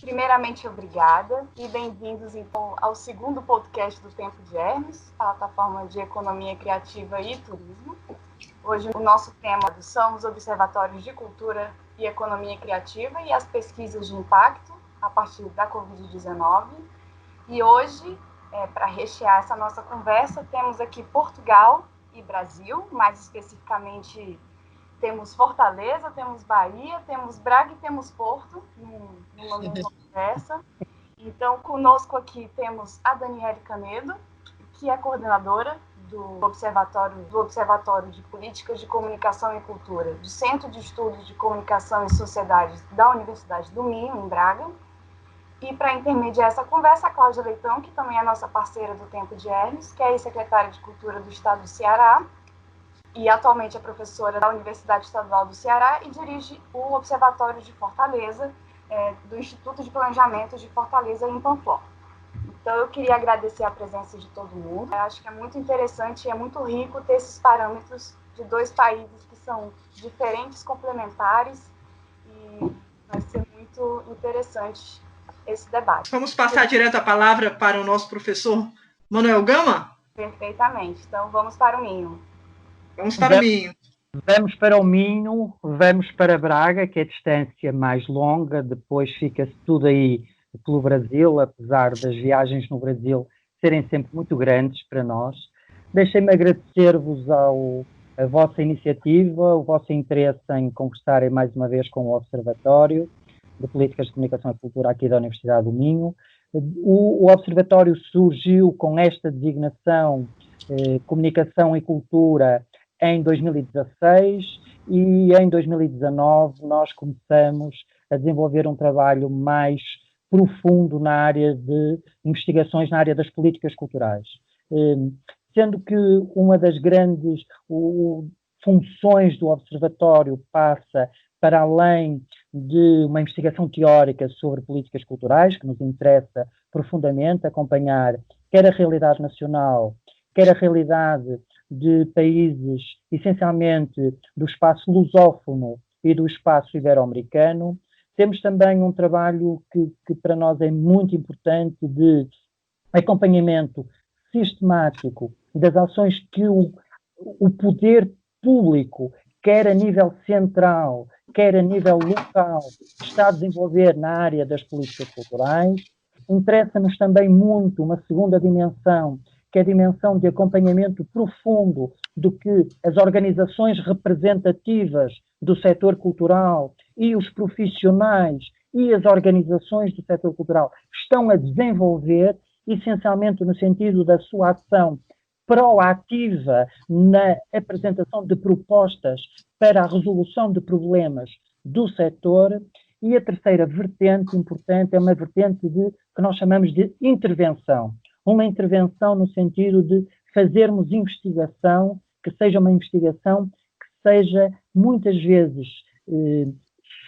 Primeiramente, obrigada e bem-vindos então ao segundo podcast do Tempo de Hermes, plataforma de economia criativa e turismo. Hoje o nosso tema são os observatórios de cultura e economia criativa e as pesquisas de impacto a partir da Covid-19. E hoje, para rechear essa nossa conversa, temos aqui Portugal e Brasil, mais especificamente temos Fortaleza, temos Bahia, temos Braga e temos Porto, numa mesma conversa. Então, conosco aqui temos a Daniele Canedo, que é coordenadora do Observatório de Políticas de Comunicação e Cultura, do Centro de Estudos de Comunicação e Sociedades da Universidade do Minho, em Braga. E para intermediar essa conversa, a Cláudia Leitão, que também é nossa parceira do Tempo de Hermes, que é secretária de Cultura do Estado do Ceará, e atualmente é professora da Universidade Estadual do Ceará e dirige o Observatório de Fortaleza, do Instituto de Planejamento de Fortaleza, em Panflor. Então, eu queria agradecer a presença de todo mundo. Eu acho que é muito interessante e é muito rico ter esses parâmetros de dois países que são diferentes, complementares, e vai ser muito interessante esse debate. Vamos passar direto a palavra para o nosso professor Manuel Gama? Perfeitamente. Então, vamos para o Minho. Vamos para o Minho. Vamos para o Minho, vamos para Braga, que é a distância mais longa, depois fica-se tudo aí pelo Brasil, apesar das viagens no Brasil serem sempre muito grandes para nós. Deixem-me agradecer-vos a vossa iniciativa, o vosso interesse em conversarem mais uma vez com o Observatório de Políticas de Comunicação e Cultura aqui da Universidade do Minho. O Observatório surgiu com esta designação Comunicação e Cultura em 2016 e em 2019 nós começamos a desenvolver um trabalho mais profundo na área de investigações na área das políticas culturais. Sendo que uma das grandes funções do Observatório passa para além de uma investigação teórica sobre políticas culturais, que nos interessa profundamente acompanhar quer a realidade nacional, quer a realidade de países, essencialmente do espaço lusófono e do espaço ibero-americano. Temos também um trabalho que para nós é muito importante de acompanhamento sistemático das ações que o poder público, quer a nível central, quer a nível local, está a desenvolver na área das políticas culturais. Interessa-nos também muito uma segunda dimensão, que é a dimensão de acompanhamento profundo do que as organizações representativas do setor cultural e os profissionais e as organizações do setor cultural estão a desenvolver, essencialmente no sentido da sua ação proativa na apresentação de propostas para a resolução de problemas do setor. E a terceira vertente importante é uma vertente que nós chamamos de intervenção. Uma intervenção no sentido de fazermos investigação, que seja uma investigação que seja muitas vezes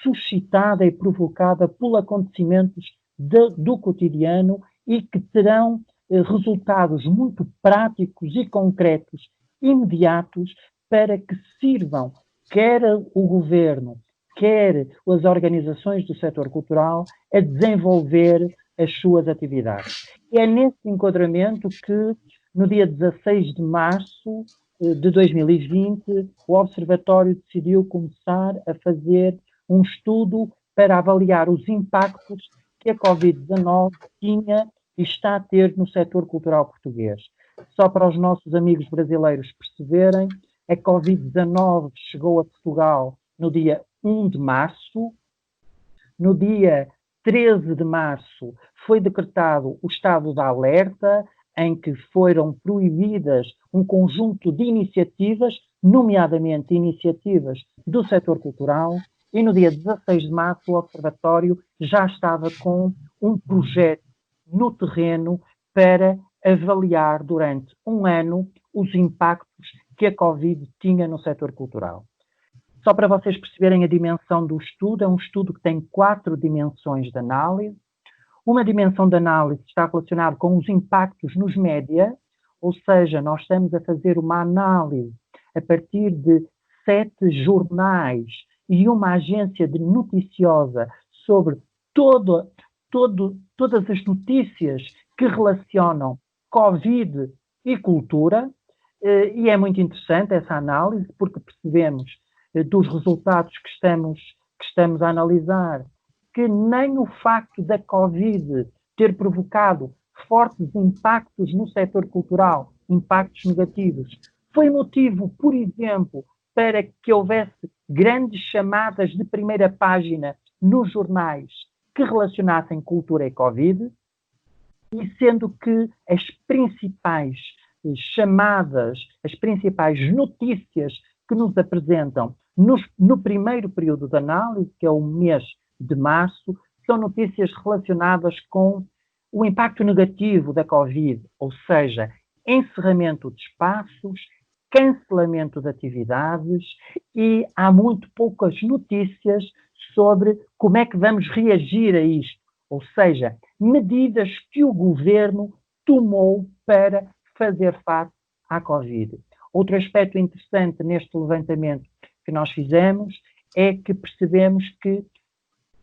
suscitada e provocada por acontecimentos do cotidiano e que terão resultados muito práticos e concretos, imediatos, para que sirvam quer o governo, quer as organizações do setor cultural a desenvolver as suas atividades. E é nesse enquadramento que, no dia 16 de março de 2020, o Observatório decidiu começar a fazer um estudo para avaliar os impactos que a Covid-19 tinha e está a ter no setor cultural português. Só para os nossos amigos brasileiros perceberem, a Covid-19 chegou a Portugal no dia 1 de março, no dia 13 de março foi decretado o estado de alerta, em que foram proibidas um conjunto de iniciativas, nomeadamente iniciativas do setor cultural, e no dia 16 de março o Observatório já estava com um projeto no terreno para avaliar durante um ano os impactos que a Covid tinha no setor cultural. Só para vocês perceberem a dimensão do estudo, é um estudo que tem 4 dimensões de análise. Uma dimensão de análise está relacionada com os impactos nos média, ou seja, nós estamos a fazer uma análise a partir de 7 jornais e uma agência noticiosa sobre todas as notícias que relacionam Covid e cultura, e é muito interessante essa análise, porque percebemos dos resultados que estamos a analisar que nem o facto da Covid ter provocado fortes impactos no setor cultural, impactos negativos, foi motivo, por exemplo, para que houvesse grandes chamadas de primeira página nos jornais que relacionassem cultura e Covid, e sendo que as principais chamadas, as principais notícias que nos apresentam no primeiro período de análise, que é o mês de março, são notícias relacionadas com o impacto negativo da Covid, ou seja, encerramento de espaços, cancelamento de atividades, e há muito poucas notícias sobre como é que vamos reagir a isto, ou seja, medidas que o governo tomou para fazer face à Covid. Outro aspecto interessante neste levantamento que nós fizemos é que percebemos que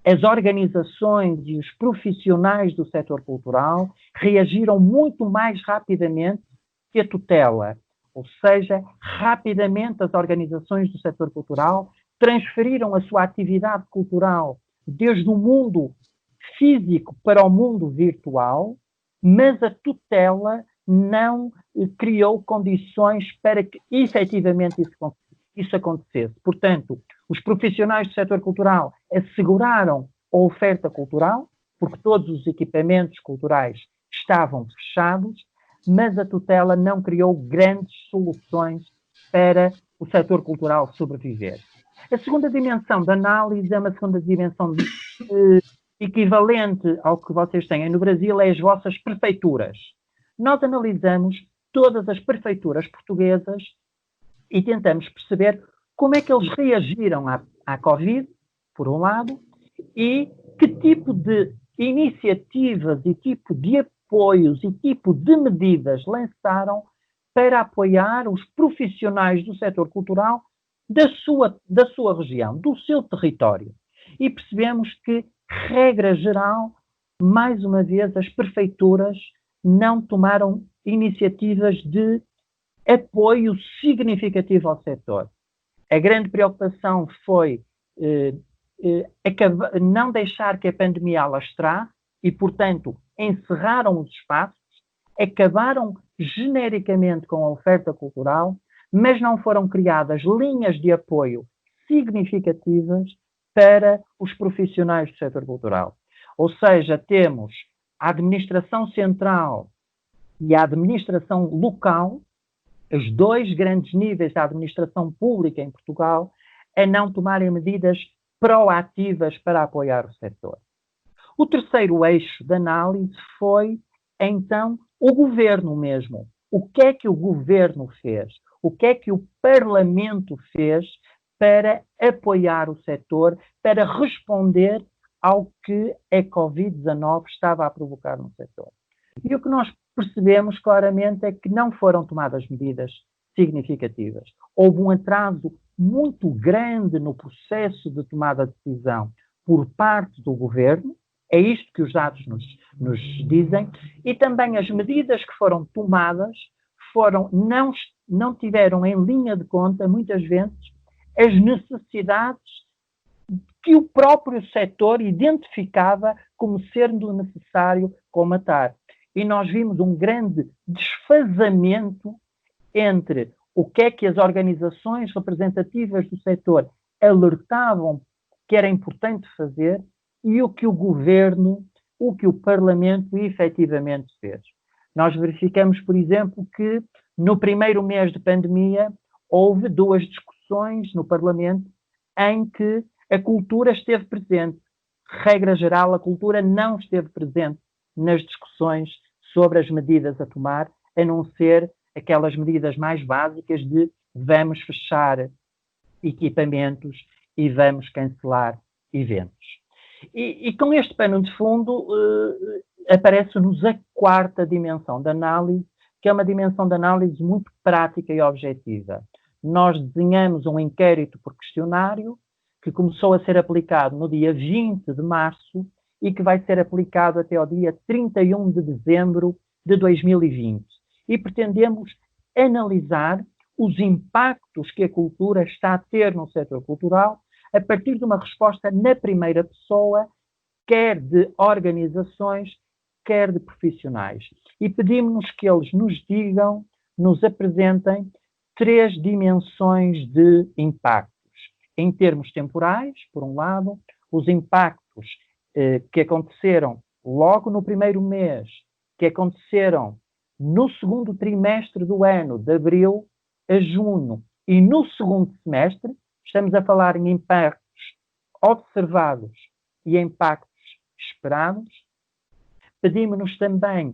as organizações e os profissionais do setor cultural reagiram muito mais rapidamente que a tutela. Ou seja, rapidamente as organizações do setor cultural transferiram a sua atividade cultural desde o mundo físico para o mundo virtual, mas a tutela não criou condições para que efetivamente isso acontecesse. Portanto, os profissionais do setor cultural asseguraram a oferta cultural, porque todos os equipamentos culturais estavam fechados, mas a tutela não criou grandes soluções para o setor cultural sobreviver. A segunda dimensão da análise é uma segunda dimensão equivalente ao que vocês têm no Brasil, é as vossas prefeituras. Nós analisamos todas as prefeituras portuguesas e tentamos perceber como é que eles reagiram à Covid, por um lado, e que tipo de iniciativas e tipo de apoios e tipo de medidas lançaram para apoiar os profissionais do setor cultural da sua região, do seu território. E percebemos que, regra geral, mais uma vez, as prefeituras não tomaram iniciativas de apoio significativo ao setor. A grande preocupação foi não deixar que a pandemia alastrasse e, portanto, encerraram os espaços, acabaram genericamente com a oferta cultural, mas não foram criadas linhas de apoio significativas para os profissionais do setor cultural. Ou seja, temos a administração central e a administração local, os dois grandes níveis da administração pública em Portugal, a não tomarem medidas proativas para apoiar o setor. O terceiro eixo de análise foi, então, o governo mesmo. O que é que o governo fez? O que é que o Parlamento fez para apoiar o setor, para responder ao que a Covid-19 estava a provocar no setor? E o que nós percebemos claramente é que não foram tomadas medidas significativas. Houve um atraso muito grande no processo de tomada de decisão por parte do governo, é isto que os dados nos dizem, e também as medidas que foram tomadas não tiveram em linha de conta, muitas vezes, as necessidades que o próprio setor identificava como sendo necessário comatar. E nós vimos um grande desfazamento entre o que é que as organizações representativas do setor alertavam que era importante fazer e o que o governo, o que o Parlamento efetivamente fez. Nós verificamos, por exemplo, que no primeiro mês de pandemia houve 2 discussões no Parlamento em que a cultura esteve presente. Regra geral, a cultura não esteve presente nas discussões sobre as medidas a tomar, a não ser aquelas medidas mais básicas de vamos fechar equipamentos e vamos cancelar eventos. E com este pano de fundo aparece-nos a quarta dimensão da análise, que é uma dimensão de análise muito prática e objetiva. Nós desenhamos um inquérito por questionário que começou a ser aplicado no dia 20 de março e que vai ser aplicado até ao dia 31 de dezembro de 2020. E pretendemos analisar os impactos que a cultura está a ter no setor cultural a partir de uma resposta na primeira pessoa, quer de organizações, quer de profissionais. E pedimos-nos que eles nos digam, nos apresentem 3 dimensões de impactos. Em termos temporais, por um lado, os impactos que aconteceram logo no primeiro mês, que aconteceram no segundo trimestre do ano, de abril a junho, e no segundo semestre, estamos a falar em impactos observados e impactos esperados. Pedimos-nos também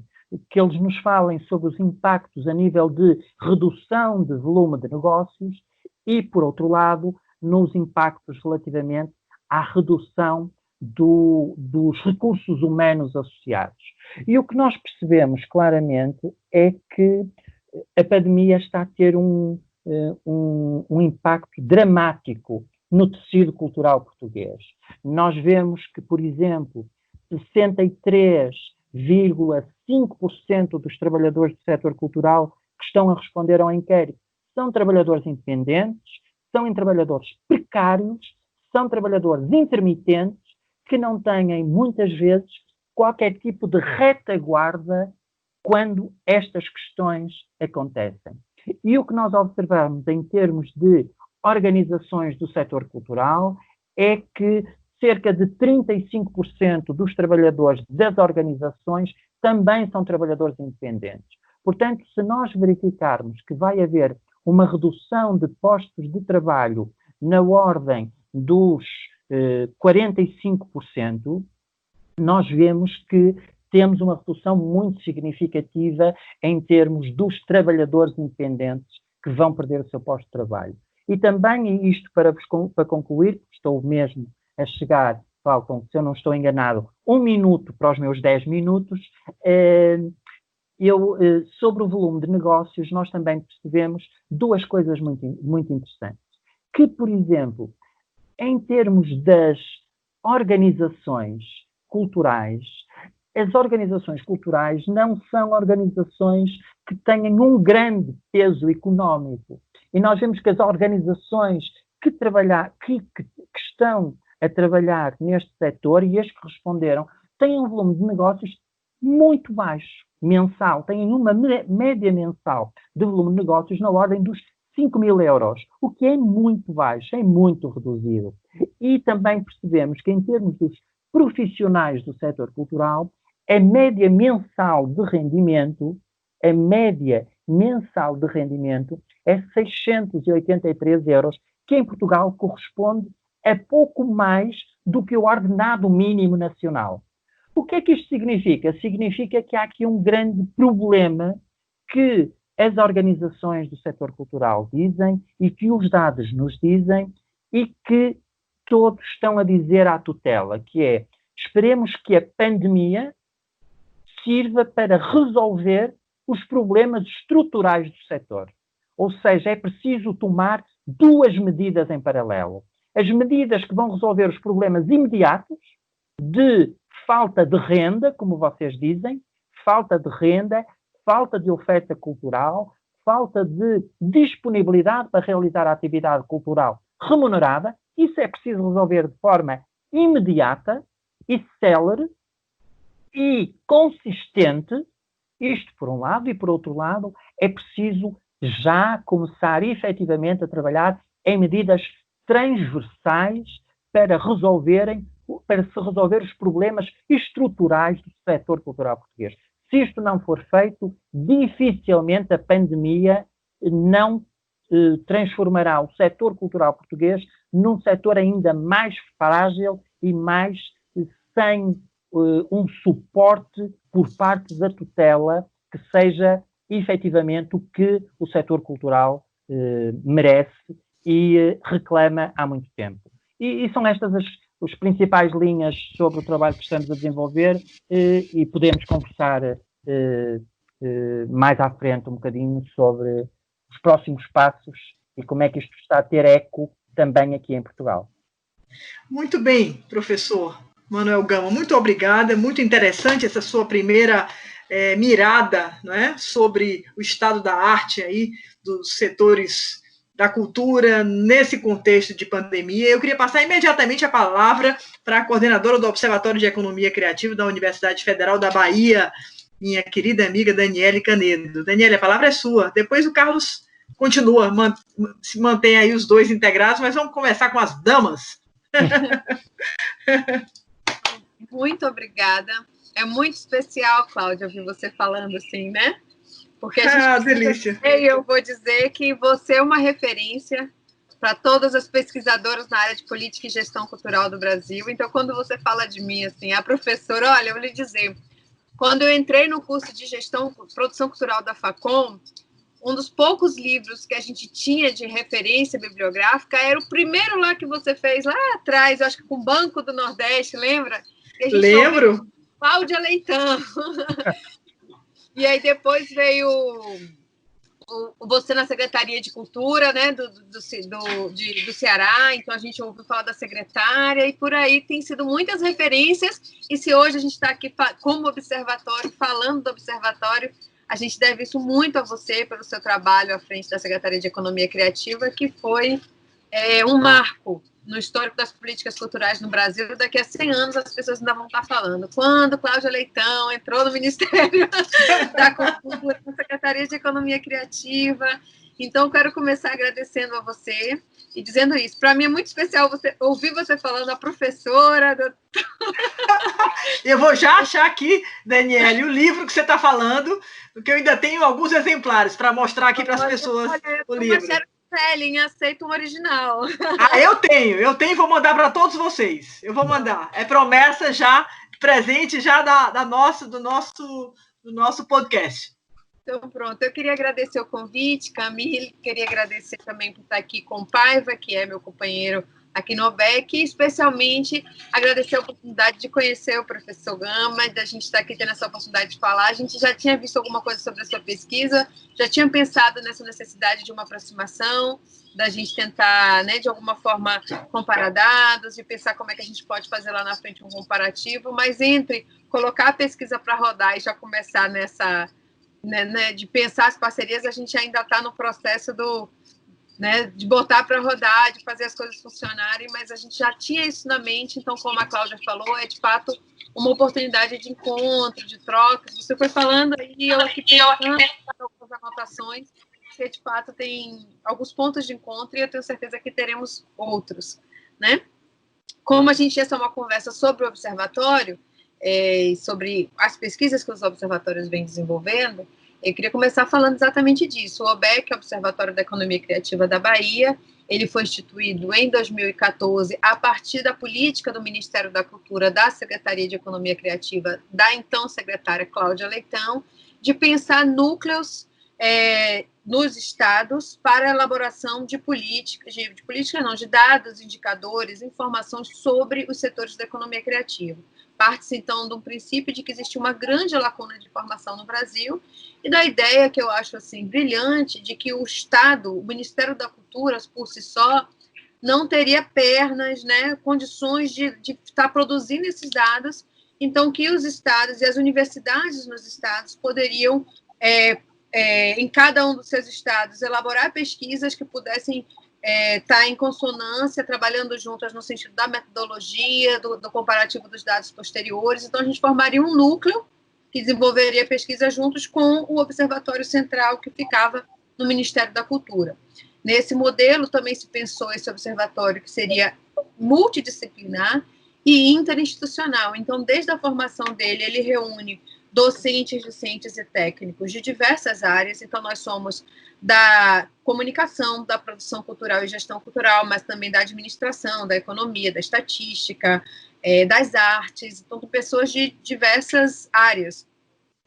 que eles nos falem sobre os impactos a nível de redução de volume de negócios e, por outro lado, nos impactos relativamente à redução dos recursos humanos associados. E o que nós percebemos claramente é que a pandemia está a ter um impacto dramático no tecido cultural português. Nós vemos que, por exemplo, 63,5% dos trabalhadores do setor cultural que estão a responder ao inquérito são trabalhadores independentes, são trabalhadores precários, são trabalhadores intermitentes que não têm, muitas vezes, qualquer tipo de retaguarda quando estas questões acontecem. E o que nós observamos em termos de organizações do setor cultural é que cerca de 35% dos trabalhadores das organizações também são trabalhadores independentes. Portanto, se nós verificarmos que vai haver uma redução de postos de trabalho na ordem dos 45%, nós vemos que temos uma redução muito significativa em termos dos trabalhadores independentes que vão perder o seu posto de trabalho. E também, e isto para concluir, estou mesmo a chegar, faltam, se eu não estou enganado, 1 minuto para os meus 10 minutos, sobre o volume de negócios, nós também percebemos 2 coisas muito, muito interessantes. Que, por exemplo, em termos das organizações culturais, as organizações culturais não são organizações que tenham um grande peso económico. E nós vemos que as organizações que estão a trabalhar neste setor e as que responderam têm um volume de negócios muito baixo, mensal. Têm uma média mensal de volume de negócios na ordem dos 5.000 euros, o que é muito baixo, é muito reduzido. E também percebemos que, em termos dos profissionais do setor cultural, a média mensal de rendimento é 683 euros, que em Portugal corresponde a pouco mais do que o ordenado mínimo nacional. O que é que isto significa? Significa que há aqui um grande problema que as organizações do setor cultural dizem e que os dados nos dizem e que todos estão a dizer à tutela, que é: esperemos que a pandemia sirva para resolver os problemas estruturais do setor. Ou seja, é preciso tomar 2 medidas em paralelo. As medidas que vão resolver os problemas imediatos de falta de renda, como vocês dizem, falta de renda, falta de oferta cultural, falta de disponibilidade para realizar a atividade cultural remunerada. Isso é preciso resolver de forma imediata e célere e consistente. Isto por um lado, e por outro lado, é preciso já começar efetivamente a trabalhar em medidas transversais para se resolver os problemas estruturais do setor cultural português. Se isto não for feito, dificilmente a pandemia não transformará o setor cultural português num setor ainda mais frágil e mais sem um suporte por parte da tutela que seja efetivamente o que o setor cultural merece e reclama há muito tempo. E são estas as principais linhas sobre o trabalho que estamos a desenvolver e podemos conversar mais à frente um bocadinho sobre os próximos passos e como é que isto está a ter eco também aqui em Portugal. Muito bem, professor. Manuel Gama, muito obrigada, muito interessante essa sua primeira mirada, não é, sobre o estado da arte aí, dos setores da cultura nesse contexto de pandemia. Eu queria passar imediatamente a palavra para a coordenadora do Observatório de Economia Criativa da Universidade Federal da Bahia, minha querida amiga Daniele Canedo. Daniele, a palavra é sua. Depois o Carlos continua, se mantém aí os dois integrados, mas vamos começar com as damas. Muito obrigada. É muito especial, Cláudia, ouvir você falando assim, né? Porque a gente delícia. E eu vou dizer que você é uma referência para todas as pesquisadoras na área de política e gestão cultural do Brasil. Então, quando você fala de mim, assim, a professora, olha, eu vou lhe dizer, quando eu entrei no curso de produção cultural da Facom, um dos poucos livros que a gente tinha de referência bibliográfica era o primeiro lá que você fez lá atrás, eu acho que com o Banco do Nordeste, lembra? Lembro. Cláudia Leitão. E aí depois veio você na Secretaria de Cultura, né, do Ceará, então a gente ouviu falar da secretária, e por aí tem sido muitas referências, e se hoje a gente está aqui como observatório, falando do observatório, a gente deve isso muito a você, pelo seu trabalho à frente da Secretaria de Economia Criativa, que foi um marco no histórico das políticas culturais no Brasil. Daqui a 100 anos as pessoas ainda vão estar falando. Quando Cláudia Leitão entrou no Ministério da Cultura, na Secretaria de Economia Criativa. Então, quero começar agradecendo a você e dizendo isso. Para mim é muito especial ouvir você falando, a professora. Eu vou já achar aqui, Daniele, o livro que você está falando, porque eu ainda tenho alguns exemplares para mostrar aqui para as pessoas o livro. Selling, aceito um original. Eu tenho, vou mandar para todos vocês. Eu vou mandar. É promessa já, presente já do nosso podcast. Então, pronto. Eu queria agradecer o convite, Camille, queria agradecer também por estar aqui com o Paiva, que é meu companheiro aqui no OBEC, e especialmente agradecer a oportunidade de conhecer o professor Gama, da gente estar aqui tendo essa oportunidade de falar. A gente já tinha visto alguma coisa sobre a sua pesquisa, já tinha pensado nessa necessidade de uma aproximação, da gente tentar, né, de alguma forma, comparar dados e pensar como é que a gente pode fazer lá na frente um comparativo, mas entre colocar a pesquisa para rodar e já começar nessa, né, de pensar as parcerias, a gente ainda está no processo de botar para rodar, de fazer as coisas funcionarem, mas a gente já tinha isso na mente, então, como a Cláudia falou, é de fato uma oportunidade de encontro, de trocas. Você foi falando aí, eu aqui pensando algumas anotações, que de fato tem alguns pontos de encontro e eu tenho certeza que teremos outros, né? Como a gente ia ser uma conversa sobre o observatório, sobre as pesquisas que os observatórios vêm desenvolvendo, eu queria começar falando exatamente disso. O OBEC, Observatório da Economia Criativa da Bahia, ele foi instituído em 2014 a partir da política do Ministério da Cultura, da Secretaria de Economia Criativa, da então secretária Cláudia Leitão, de pensar núcleos nos estados para a elaboração de de dados, indicadores, informações sobre os setores da economia criativa. Parte-se, então, de um princípio de que existe uma grande lacuna de informação no Brasil e da ideia que eu acho assim, brilhante de que o Estado, o Ministério da Cultura, por si só, não teria pernas, né, condições de estar produzindo esses dados, então que os estados e as universidades nos estados poderiam, em cada um dos seus estados, elaborar pesquisas que pudessem estar em consonância, trabalhando juntas no sentido da metodologia, do comparativo dos dados posteriores. Então, a gente formaria um núcleo que desenvolveria pesquisa juntos com o Observatório Central, que ficava no Ministério da Cultura. Nesse modelo, também se pensou esse observatório que seria multidisciplinar e interinstitucional. Então, desde a formação dele, ele reúne docentes, discentes e técnicos de diversas áreas. Então, nós somos da comunicação, da produção cultural e gestão cultural, mas também da administração, da economia, da estatística, das artes, então, com pessoas de diversas áreas,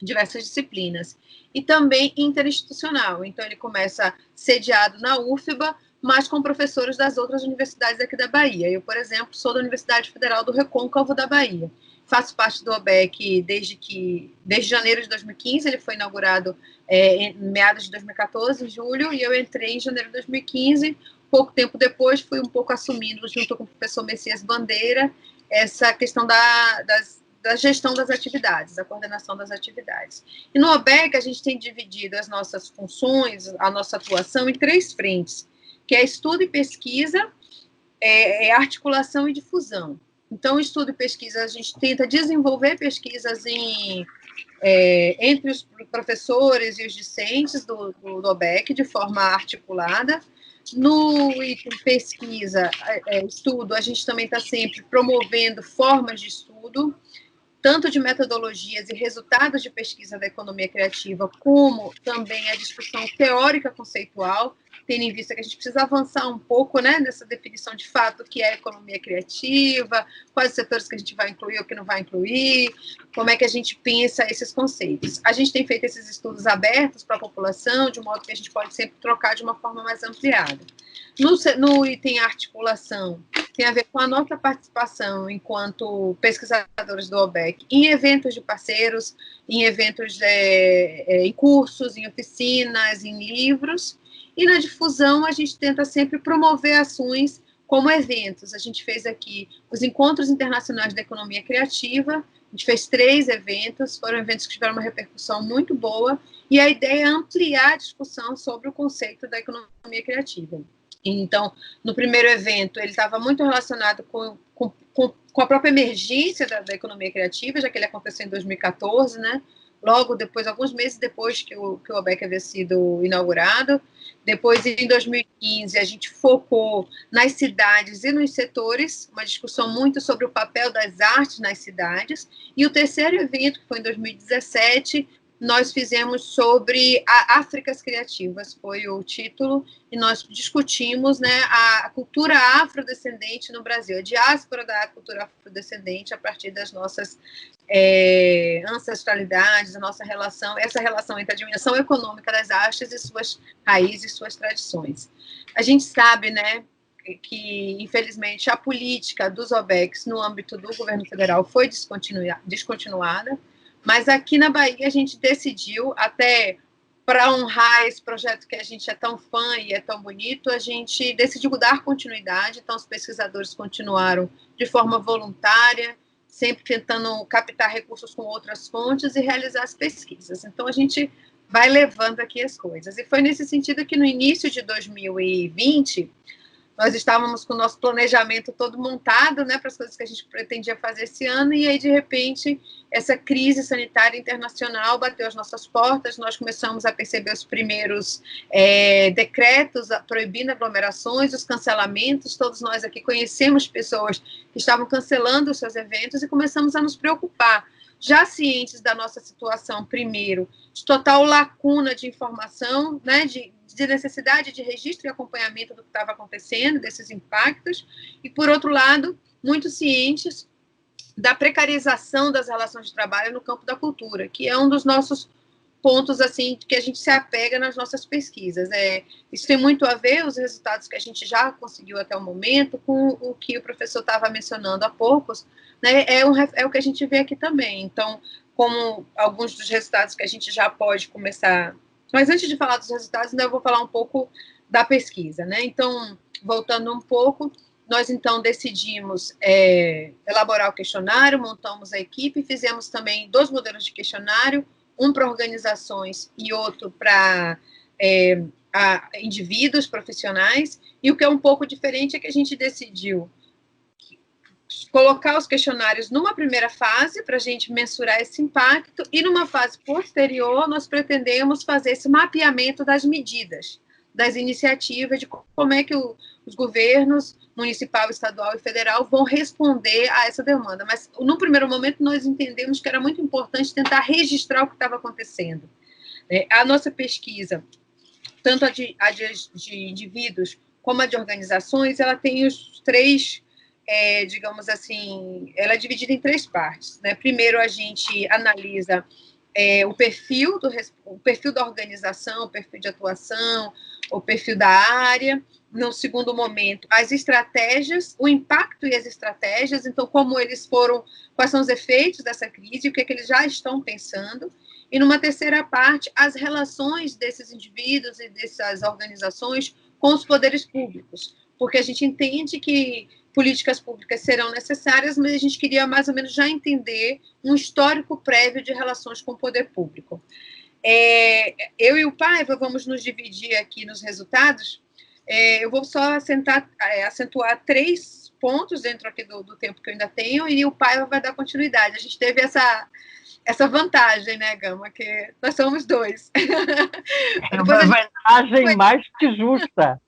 diversas disciplinas. E também interinstitucional. Então, ele começa sediado na UFBA, mas com professores das outras universidades aqui da Bahia. Eu, por exemplo, sou da Universidade Federal do Recôncavo da Bahia. Faço parte do OBEC desde janeiro de 2015, ele foi inaugurado em meados de 2014, em julho, e eu entrei em janeiro de 2015. Pouco tempo depois, fui um pouco assumindo, junto com o professor Messias Bandeira, essa questão da gestão das atividades, da coordenação das atividades. E no OBEC, a gente tem dividido as nossas funções, a nossa atuação em 3 frentes, que é estudo e pesquisa, articulação e difusão. Então, estudo e pesquisa, a gente tenta desenvolver pesquisas entre os professores e os discentes do OBEC, de forma articulada. No item pesquisa, estudo, a gente também está sempre promovendo formas de estudo, tanto de metodologias e resultados de pesquisa da economia criativa, como também a discussão teórica conceitual, tendo em vista que a gente precisa avançar um pouco, né, nessa definição de fato que é a economia criativa, quais os setores que a gente vai incluir ou que não vai incluir, como é que a gente pensa esses conceitos. A gente tem feito esses estudos abertos para a população, de modo que a gente pode sempre trocar de uma forma mais ampliada. No item articulação, tem a ver com a nossa participação enquanto pesquisadores do OBEC em eventos de parceiros, em eventos, em cursos, em oficinas, em livros. E na difusão, a gente tenta sempre promover ações como eventos. A gente fez aqui os Encontros Internacionais da Economia Criativa, a gente fez 3 eventos, foram eventos que tiveram uma repercussão muito boa, e a ideia é ampliar a discussão sobre o conceito da economia criativa. Então, no primeiro evento, ele estava muito relacionado com a própria emergência da economia criativa, já que ele aconteceu em 2014, né? Logo depois, alguns meses depois que o OBEC havia sido inaugurado. Depois, em 2015, a gente focou nas cidades e nos setores, uma discussão muito sobre o papel das artes nas cidades. E o terceiro evento, que foi em 2017, nós fizemos sobre Áfricas Criativas, foi o título, e nós discutimos, né, a cultura afrodescendente no Brasil, a diáspora da cultura afrodescendente a partir das nossas ancestralidades, a nossa relação, essa relação entre a dimensão econômica das artes e suas raízes, suas tradições. A gente sabe, né, que, infelizmente, a política dos OBECs no âmbito do governo federal foi descontinuada, mas aqui na Bahia a gente decidiu, até para honrar esse projeto que a gente é tão fã e é tão bonito, a gente decidiu dar continuidade, então os pesquisadores continuaram de forma voluntária, sempre tentando captar recursos com outras fontes e realizar as pesquisas. Então a gente vai levando aqui as coisas. E foi nesse sentido que no início de 2020, nós estávamos com o nosso planejamento todo montado, né, para as coisas que a gente pretendia fazer esse ano, e aí, de repente, essa crise sanitária internacional bateu às nossas portas, nós começamos a perceber os primeiros decretos proibindo aglomerações, os cancelamentos, todos nós aqui conhecemos pessoas que estavam cancelando os seus eventos e começamos a nos preocupar, já cientes da nossa situação, primeiro, de total lacuna de informação, né, de necessidade de registro e acompanhamento do que estava acontecendo, desses impactos, e, por outro lado, muito cientes da precarização das relações de trabalho no campo da cultura, que é um dos nossos pontos, assim, que a gente se apega nas nossas pesquisas. Isso tem muito a ver, os resultados que a gente já conseguiu até o momento, com o que o professor estava mencionando há poucos, né, é o que a gente vê aqui também. Então, como alguns dos resultados que a gente já pode começar... Mas antes de falar dos resultados, ainda eu vou falar um pouco da pesquisa, né? Então, voltando um pouco, nós então decidimos elaborar o questionário, montamos a equipe, fizemos também 2 modelos de questionário, um para organizações e outro para indivíduos profissionais, e o que é um pouco diferente é que a gente decidiu colocar os questionários numa primeira fase para a gente mensurar esse impacto, e numa fase posterior nós pretendemos fazer esse mapeamento das medidas, das iniciativas, de como é que os governos municipal, estadual e federal vão responder a essa demanda. Mas, no primeiro momento, nós entendemos que era muito importante tentar registrar o que estava acontecendo. A nossa pesquisa, tanto a de indivíduos como a de organizações, ela tem os 3... digamos assim, ela é dividida em 3 partes, né? Primeiro, a gente analisa o perfil da organização, o perfil de atuação, o perfil da área. No segundo momento, as estratégias, o impacto e as estratégias, então, como eles foram, quais são os efeitos dessa crise, o que é que eles já estão pensando. E, numa terceira parte, as relações desses indivíduos e dessas organizações com os poderes públicos, porque a gente entende que políticas públicas serão necessárias, mas a gente queria mais ou menos já entender um histórico prévio de relações com o poder público. Eu e o Paiva vamos nos dividir aqui nos resultados. Eu vou só acentuar 3 pontos dentro aqui do tempo que eu ainda tenho, e o Paiva vai dar continuidade. A gente teve essa vantagem, né, Gama, que nós somos 2. É uma vantagem mais que justa.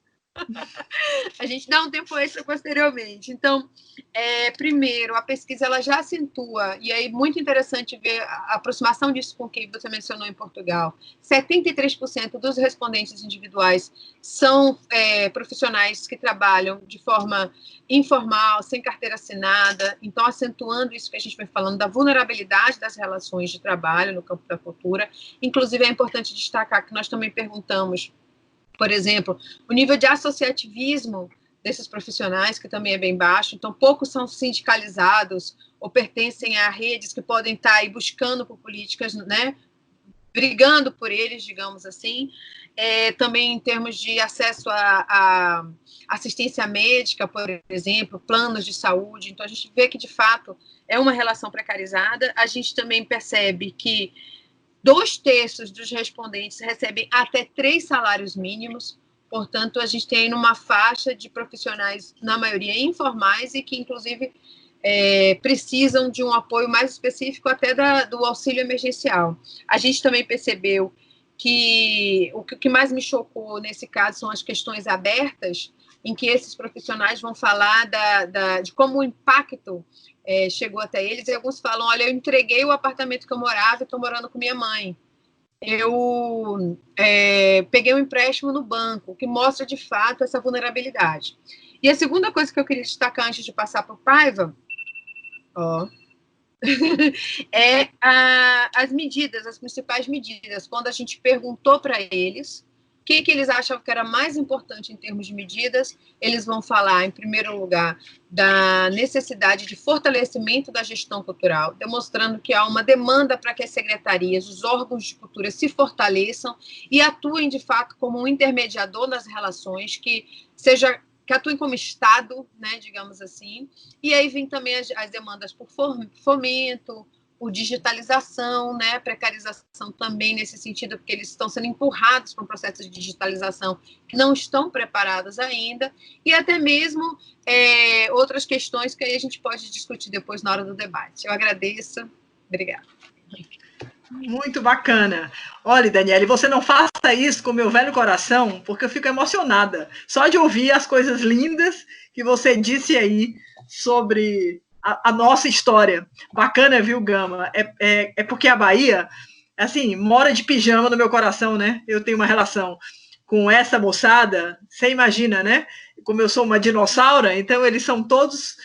A gente dá um tempo extra posteriormente. Então, primeiro, a pesquisa ela já acentua, e aí muito interessante ver a aproximação disso com o que você mencionou em Portugal. 73% dos respondentes individuais são profissionais que trabalham de forma informal, sem carteira assinada, então acentuando isso que a gente vem falando da vulnerabilidade das relações de trabalho no campo da cultura. Inclusive, é importante destacar que nós também perguntamos, por exemplo, o nível de associativismo desses profissionais, que também é bem baixo, então poucos são sindicalizados ou pertencem a redes que podem estar aí buscando por políticas, né, brigando por eles, digamos assim. Também em termos de acesso a assistência médica, por exemplo, planos de saúde, então a gente vê que, de fato, é uma relação precarizada. A gente também percebe que 2/3 dos respondentes recebem até 3 salários mínimos, portanto, a gente tem uma faixa de profissionais, na maioria informais, e que, inclusive, precisam de um apoio mais específico até do auxílio emergencial. A gente também percebeu que o que mais me chocou nesse caso são as questões abertas, em que esses profissionais vão falar de como o impacto chegou até eles, e alguns falam, olha, eu entreguei o apartamento que eu morava e estou morando com minha mãe. Eu peguei um empréstimo no banco, que mostra, de fato, essa vulnerabilidade. E a segunda coisa que eu queria destacar antes de passar para o Paiva, as medidas, as principais medidas. Quando a gente perguntou para eles o que eles achavam que era mais importante em termos de medidas, eles vão falar, em primeiro lugar, da necessidade de fortalecimento da gestão cultural, demonstrando que há uma demanda para que as secretarias, os órgãos de cultura se fortaleçam e atuem, de fato, como um intermediador nas relações, que atuem como Estado, né, digamos assim. E aí vem também as demandas por fomento, por digitalização, né, precarização também nesse sentido, porque eles estão sendo empurrados para um processo de digitalização que não estão preparados ainda, e até mesmo outras questões que aí a gente pode discutir depois na hora do debate. Eu agradeço. Obrigada. Muito bacana. Olha, Daniele, você não faça isso com meu velho coração, porque eu fico emocionada só de ouvir as coisas lindas que você disse aí sobre a nossa história. Bacana, viu, Gama? É porque a Bahia, assim, mora de pijama no meu coração, né? Eu tenho uma relação com essa moçada, você imagina, né? Como eu sou uma dinossauro, então eles são todos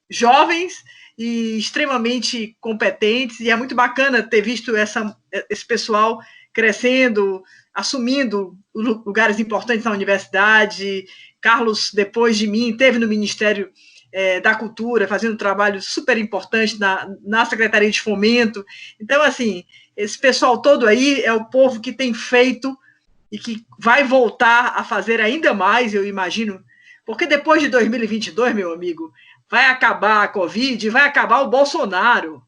jovens e extremamente competentes, e é muito bacana ter visto esse pessoal crescendo, assumindo lugares importantes na universidade. Carlos, depois de mim, esteve no Ministério da Cultura, fazendo um trabalho super importante na Secretaria de Fomento. Então, assim, esse pessoal todo aí é o povo que tem feito e que vai voltar a fazer ainda mais, eu imagino, porque depois de 2022, meu amigo, vai acabar a Covid, vai acabar o Bolsonaro,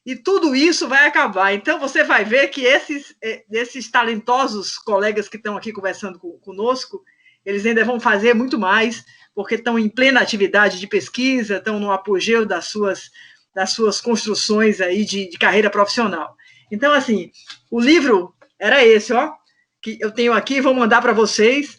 e tudo isso vai acabar. Então, você vai ver que esses talentosos colegas que estão aqui conversando conosco, eles ainda vão fazer muito mais, porque estão em plena atividade de pesquisa, estão no apogeu das suas construções aí de carreira profissional. Então, assim, o livro era esse, que eu tenho aqui, vou mandar para vocês,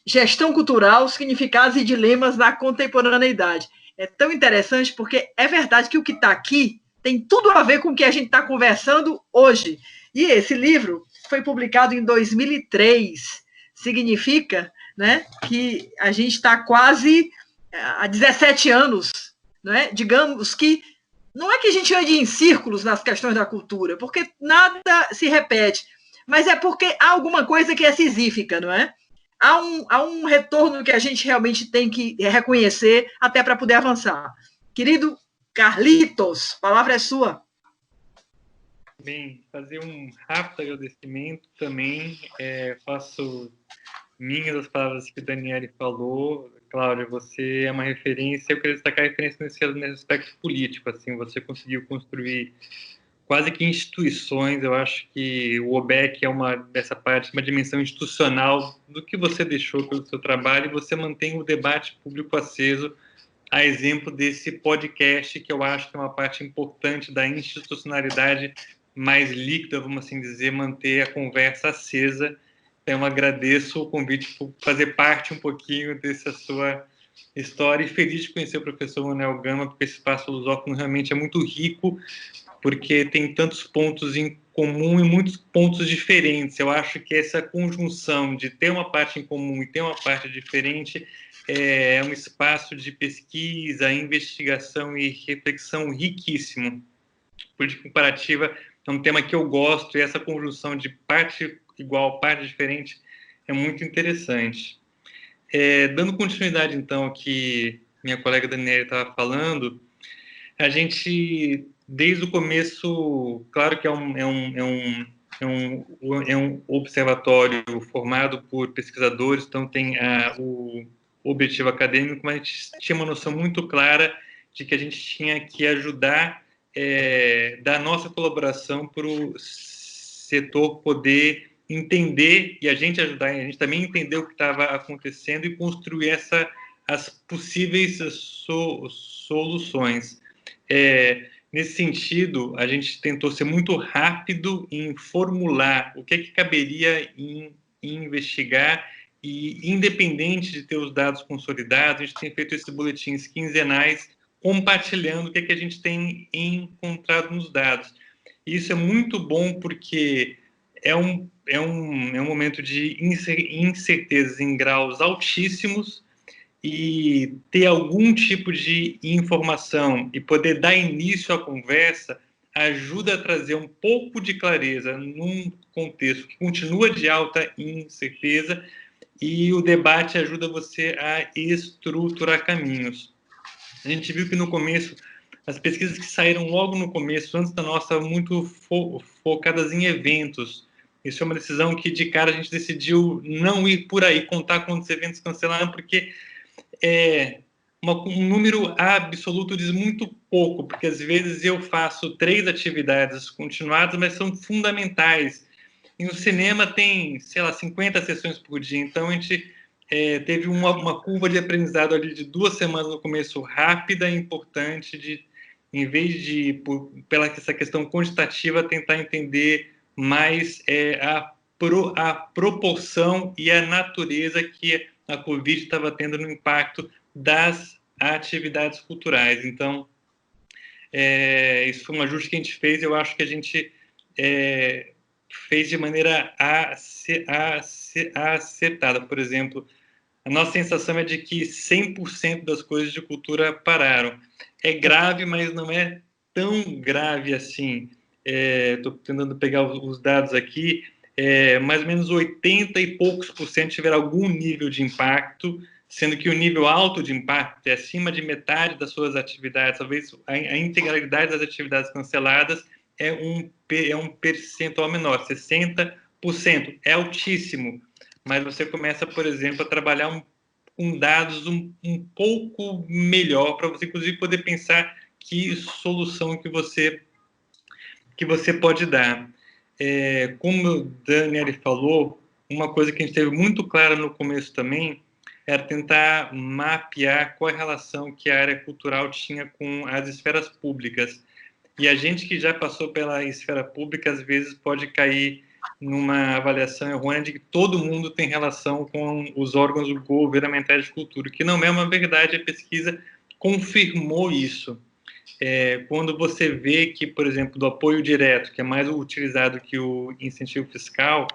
Gestão Cultural, Significados e Dilemas na Contemporaneidade. É tão interessante porque é verdade que o que está aqui tem tudo a ver com o que a gente está conversando hoje. E esse livro foi publicado em 2003. Significa, né, que a gente está quase há 17 anos, né? Digamos que não é que a gente ande em círculos nas questões da cultura, porque nada se repete, mas é porque há alguma coisa que é sisífica, não é? Há um retorno que a gente realmente tem que reconhecer até para poder avançar. Querido Carlitos, a palavra é sua. Bem, fazer um rápido agradecimento também. Faço minhas as palavras que o Daniele falou. Cláudia, você é uma referência, eu queria destacar a referência nesse aspecto político, assim, você conseguiu construir quase que instituições, eu acho que o OBEC é dessa parte, uma dimensão institucional do que você deixou pelo seu trabalho, e você mantém o debate público aceso, a exemplo desse podcast, que eu acho que é uma parte importante da institucionalidade mais líquida, vamos assim dizer, manter a conversa acesa. Então, agradeço o convite por fazer parte um pouquinho dessa sua história, e feliz de conhecer o professor Manuel Gama, porque esse espaço lusófono realmente é muito rico, porque tem tantos pontos em comum e muitos pontos diferentes. Eu acho que essa conjunção de ter uma parte em comum e ter uma parte diferente é um espaço de pesquisa, investigação e reflexão riquíssimo. Política comparativa é um tema que eu gosto, e essa conjunção de parte igual, parte diferente, é muito interessante. Dando continuidade, então, ao que minha colega Daniela estava falando, a gente, desde o começo, claro que é um observatório formado por pesquisadores, então tem o objetivo acadêmico, mas a gente tinha uma noção muito clara de que a gente tinha que ajudar, da nossa colaboração para o setor poder entender, e a gente ajudar, a gente também entender o que estava acontecendo e construir as possíveis soluções. Nesse sentido, a gente tentou ser muito rápido em formular o que caberia em investigar, e independente de ter os dados consolidados, a gente tem feito esses boletins quinzenais compartilhando o que a gente tem encontrado nos dados. E isso é muito bom, porque é um momento de incertezas em graus altíssimos, e ter algum tipo de informação e poder dar início à conversa ajuda a trazer um pouco de clareza num contexto que continua de alta incerteza, e o debate ajuda você a estruturar caminhos. A gente viu que no começo, as pesquisas que saíram logo no começo, antes da nossa, muito focadas em eventos. Isso é uma decisão que, de cara, a gente decidiu não ir por aí, contar quantos eventos cancelaram, porque um número absoluto diz muito pouco, porque às vezes eu faço 3 atividades continuadas, mas são fundamentais. E no cinema tem, sei lá, 50 sessões por dia, então a gente teve uma curva de aprendizado ali de 2 semanas no começo, rápida e importante, em vez de, pela essa questão quantitativa, tentar entender mais a proporção e a natureza que a Covid estava tendo no impacto das atividades culturais. Então, isso foi um ajuste que a gente fez. Eu acho que a gente fez de maneira acertada. Por exemplo, a nossa sensação é de que 100% das coisas de cultura pararam. É grave, mas não é tão grave assim. Estou tentando pegar os dados aqui. Mais ou menos 80 e poucos % tiveram algum nível de impacto, sendo que o nível alto de impacto é acima de metade das suas atividades. Talvez a integralidade das atividades canceladas é um percentual menor, 60%. É altíssimo, mas você começa, por exemplo, a trabalhar com dados um pouco melhor, para você, inclusive, poder pensar que solução que você pode dar. Como o Daniel falou, uma coisa que a gente teve muito clara no começo também era tentar mapear qual é a relação que a área cultural tinha com as esferas públicas. E a gente que já passou pela esfera pública, às vezes pode cair numa avaliação errônea de que todo mundo tem relação com os órgãos governamentais de cultura, que não é uma verdade. A pesquisa confirmou isso. Quando você vê que, por exemplo, do apoio direto, que é mais utilizado que o incentivo fiscal,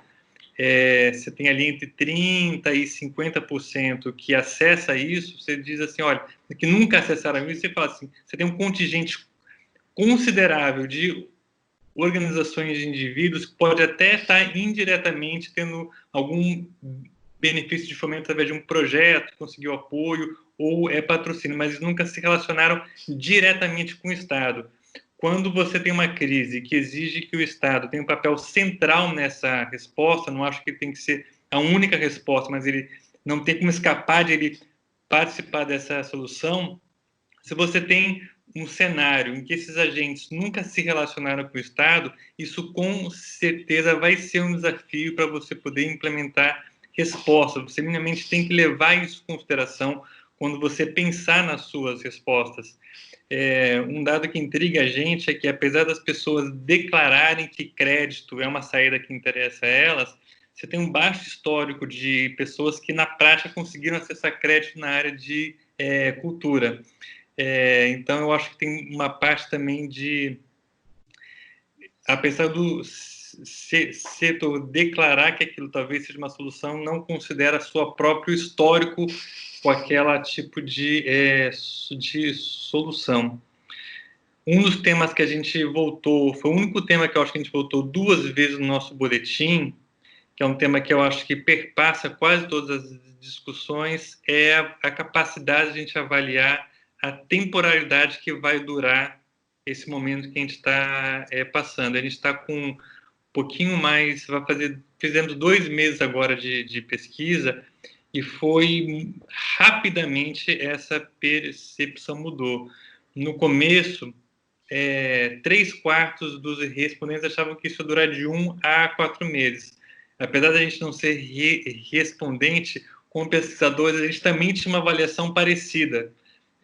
você tem ali entre 30% e 50% que acessa isso. Você diz assim, olha, que nunca acessaram isso, você fala assim, você tem um contingente considerável de organizações de indivíduos que pode até estar indiretamente tendo algum benefício de fomento através de um projeto, conseguiu apoio ou patrocínio, mas nunca se relacionaram diretamente com o Estado. Quando você tem uma crise que exige que o Estado tenha um papel central nessa resposta, não acho que tem que ser a única resposta, mas ele não tem como escapar de ele participar dessa solução, se você tem um cenário em que esses agentes nunca se relacionaram com o Estado, isso com certeza vai ser um desafio para você poder implementar respostas. Você minimamente tem que levar isso em consideração quando você pensar nas suas respostas. Um dado que intriga a gente é que, apesar das pessoas declararem que crédito é uma saída que interessa a elas, você tem um baixo histórico de pessoas que, na prática, conseguiram acessar crédito na área de cultura. Então, eu acho que tem uma parte também de, apesar do setor declarar que aquilo talvez seja uma solução, não considera seu próprio histórico com aquela tipo de solução. Um dos temas que a gente voltou, foi o único tema que eu acho que a gente voltou 2 vezes no nosso boletim, que é um tema que eu acho que perpassa quase todas as discussões, é a capacidade de a gente avaliar a temporalidade que vai durar esse momento que a gente está passando. A gente está com um pouquinho mais, fizemos 2 meses agora de pesquisa, e foi rapidamente essa percepção mudou. No começo, 3/4 dos respondentes achavam que isso ia durar de 1 a 4 meses. Apesar da gente não ser respondente, como pesquisadores, a gente também tinha uma avaliação parecida.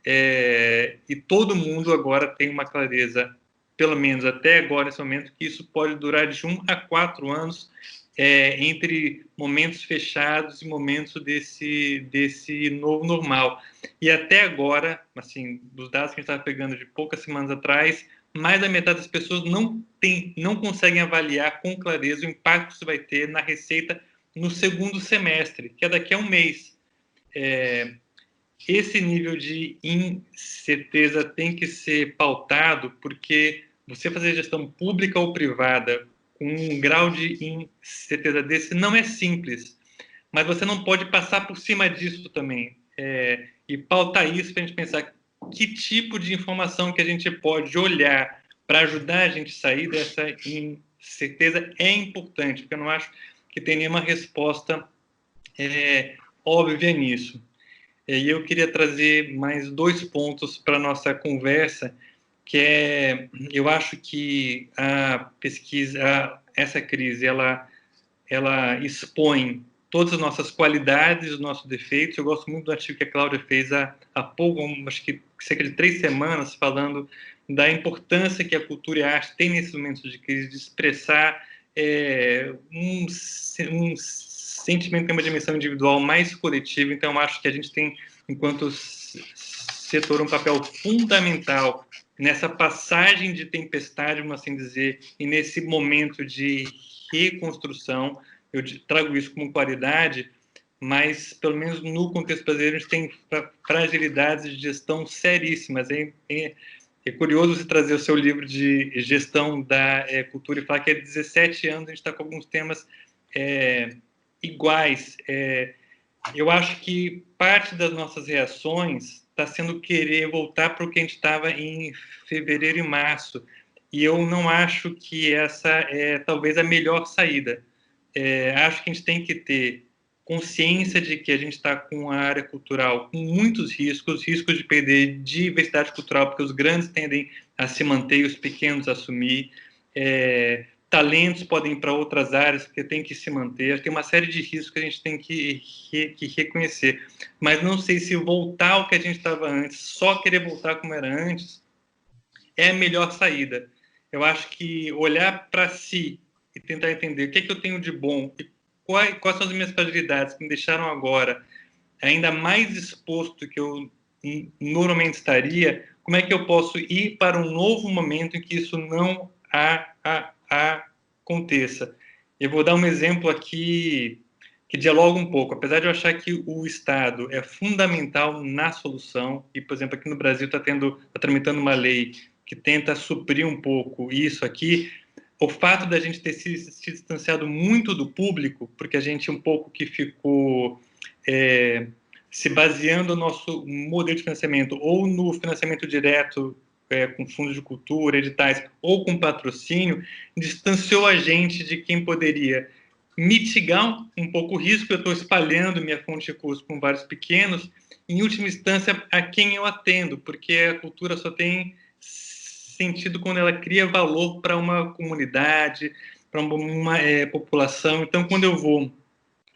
E todo mundo agora tem uma clareza, pelo menos até agora, nesse momento, que isso pode durar de 1 a 4 anos, entre momentos fechados e momentos desse novo normal. E até agora, assim, dos dados que a gente estava pegando de poucas semanas atrás, mais da metade das pessoas não conseguem avaliar com clareza o impacto que isso vai ter na receita no segundo semestre, que é daqui a um mês. Esse nível de incerteza tem que ser pautado, porque você fazer gestão pública ou privada com um grau de incerteza desse não é simples, mas você não pode passar por cima disso também, e pautar isso para a gente pensar que tipo de informação que a gente pode olhar para ajudar a gente a sair dessa incerteza é importante, porque eu não acho que tem nenhuma resposta óbvia nisso. E eu queria trazer mais 2 pontos para a nossa conversa, que eu acho que a pesquisa, essa crise, ela expõe todas as nossas qualidades, os nossos defeitos. Eu gosto muito do artigo que a Cláudia fez há pouco, acho que cerca de 3 semanas, falando da importância que a cultura e a arte têm nesses momentos de crise, de expressar um sentimento que é uma dimensão individual mais coletiva. Então, eu acho que a gente tem, enquanto setor, um papel fundamental nessa passagem de tempestade, vamos assim dizer, e nesse momento de reconstrução. Eu trago isso como qualidade, mas, pelo menos no contexto brasileiro, a gente tem fragilidades de gestão seríssimas. É curioso você trazer o seu livro de gestão da cultura e falar que há 17 anos a gente está com alguns temas iguais. Eu acho que parte das nossas reações está sendo querer voltar para o que a gente estava em fevereiro e março, e eu não acho que essa é talvez a melhor saída. Acho que a gente tem que ter consciência de que a gente está com a área cultural com muitos riscos de perder diversidade cultural, porque os grandes tendem a se manter e os pequenos a assumir. Talentos podem ir para outras áreas, porque tem que se manter. Tem uma série de riscos que a gente tem que reconhecer. Mas não sei se voltar ao que a gente estava antes, só querer voltar como era antes, é a melhor saída. Eu acho que olhar para si e tentar entender o que é que eu tenho de bom e quais são as minhas fragilidades que me deixaram agora ainda mais exposto que eu normalmente estaria, como é que eu posso ir para um novo momento em que isso não aconteça. Eu vou dar um exemplo aqui que dialoga um pouco. Apesar de eu achar que o Estado é fundamental na solução, e, por exemplo, aqui no Brasil está tramitando uma lei que tenta suprir um pouco isso aqui, o fato da gente ter se distanciado muito do público, porque a gente um pouco que ficou se baseando no nosso modelo de financiamento ou no financiamento direto com fundos de cultura, editais, ou com patrocínio, distanciou a gente de quem poderia mitigar um pouco o risco. Eu estou espalhando minha fonte de curso com vários pequenos, em última instância, a quem eu atendo, porque a cultura só tem sentido quando ela cria valor para uma comunidade, para uma população. Então, quando eu vou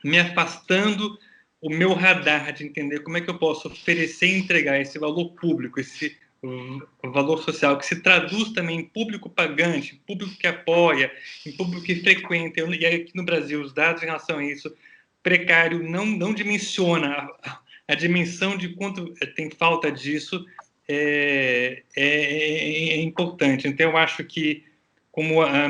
me afastando o meu radar de entender como é que eu posso oferecer e entregar esse valor público, esse valor social, que se traduz também em público pagante, em público que apoia, em público que frequenta. E aqui no Brasil, os dados em relação a isso, precário, não dimensiona a dimensão de quanto tem falta disso, é importante. Então, eu acho que, como a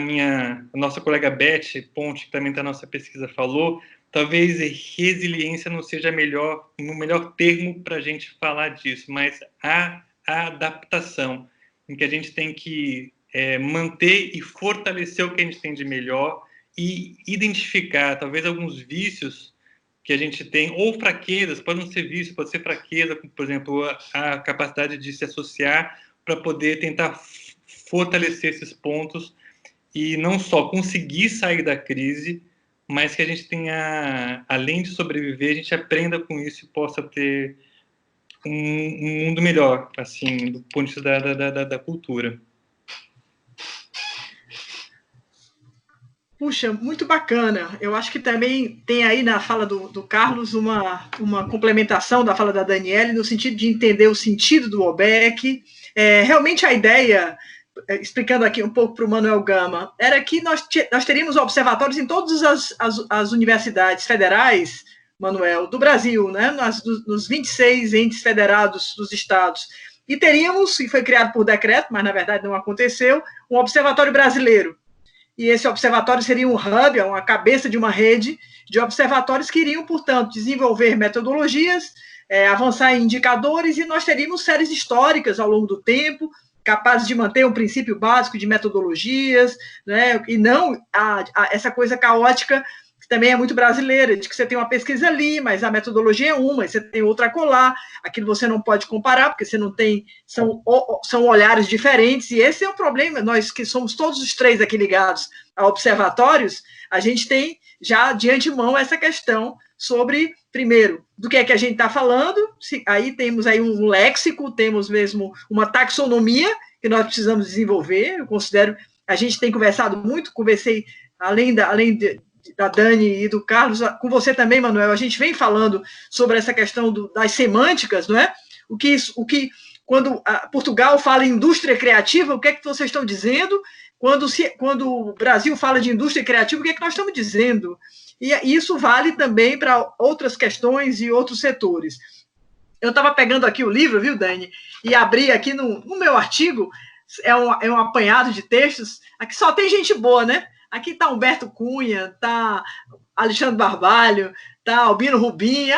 nossa colega Beth Ponte, que também está na nossa pesquisa, falou, talvez resiliência não seja o melhor termo para a gente falar disso, mas a adaptação, em que a gente tem que manter e fortalecer o que a gente tem de melhor e identificar, talvez, alguns vícios que a gente tem, ou fraquezas, pode não ser vício, pode ser fraqueza, como, por exemplo, a capacidade de se associar para poder tentar fortalecer esses pontos e não só conseguir sair da crise, mas que a gente tenha, além de sobreviver, a gente aprenda com isso e possa ter um mundo melhor, assim, do ponto de vista da cultura. Puxa, muito bacana. Eu acho que também tem aí na fala do Carlos uma complementação da fala da Daniele, no sentido de entender o sentido do OBEC. Realmente a ideia, explicando aqui um pouco para o Manuel Gama, era que nós teríamos observatórios em todas as universidades federais, Manuel, do Brasil, né, nos 26 entes federados dos estados. E teríamos, e foi criado por decreto, mas na verdade não aconteceu, um observatório brasileiro. E esse observatório seria um hub, uma cabeça de uma rede de observatórios que iriam, portanto, desenvolver metodologias, avançar em indicadores, e nós teríamos séries históricas ao longo do tempo, capazes de manter um princípio básico de metodologias, né, e não essa coisa caótica, que também é muito brasileira, de que você tem uma pesquisa ali, mas a metodologia é uma, e você tem outra acolá, aquilo você não pode comparar, porque você não tem, são olhares diferentes, e esse é o problema. Nós que somos todos os três aqui ligados a observatórios, a gente tem já de antemão essa questão sobre, primeiro, do que é que a gente está falando, aí temos aí um léxico, temos mesmo uma taxonomia que nós precisamos desenvolver. Eu considero, a gente tem conversado muito, conversei, além da Dani e do Carlos, com você também, Manuel, a gente vem falando sobre essa questão das semânticas, não é? Quando Portugal fala em indústria criativa, o que é que vocês estão dizendo? Quando o Brasil fala de indústria criativa, o que é que nós estamos dizendo? E isso vale também para outras questões e outros setores. Eu estava pegando aqui o livro, viu, Dani? E abri aqui no meu artigo, é um apanhado de textos, aqui só tem gente boa, né? Aqui está Humberto Cunha, está Alexandre Barbalho, está Albino Rubim.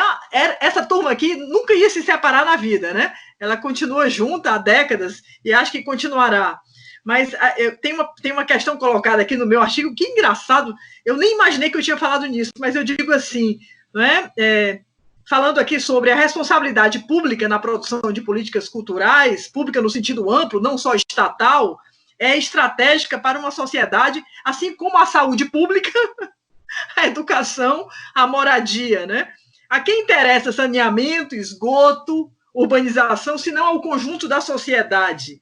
Essa turma aqui nunca ia se separar na vida, né? Ela continua junta há décadas e acho que continuará. Mas tem uma questão colocada aqui no meu artigo, que engraçado, eu nem imaginei que eu tinha falado nisso, mas eu digo assim, não é? Falando aqui sobre a responsabilidade pública na produção de políticas culturais, pública no sentido amplo, não só estatal, é estratégica para uma sociedade, assim como a saúde pública, a educação, a moradia, né? A quem interessa saneamento, esgoto, urbanização, se não ao conjunto da sociedade,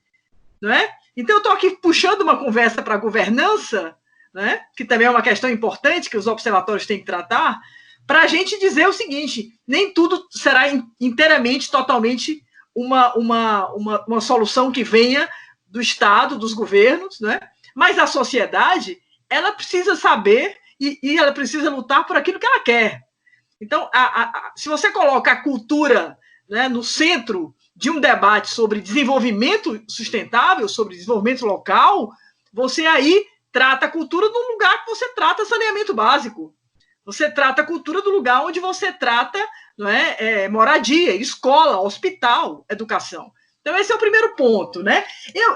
não é? Então, eu estou aqui puxando uma conversa para a governança, né, que também é uma questão importante que os observatórios têm que tratar, para a gente dizer o seguinte: nem tudo será inteiramente, totalmente uma solução que venha do Estado, dos governos, né? Mas a sociedade, ela precisa saber e ela precisa lutar por aquilo que ela quer. Então, se você coloca a cultura, né, no centro de um debate sobre desenvolvimento sustentável, sobre desenvolvimento local, você aí trata a cultura no lugar que você trata saneamento básico. Você trata a cultura do lugar onde você trata, não é, moradia, escola, hospital, educação. Então, esse é o primeiro ponto, né?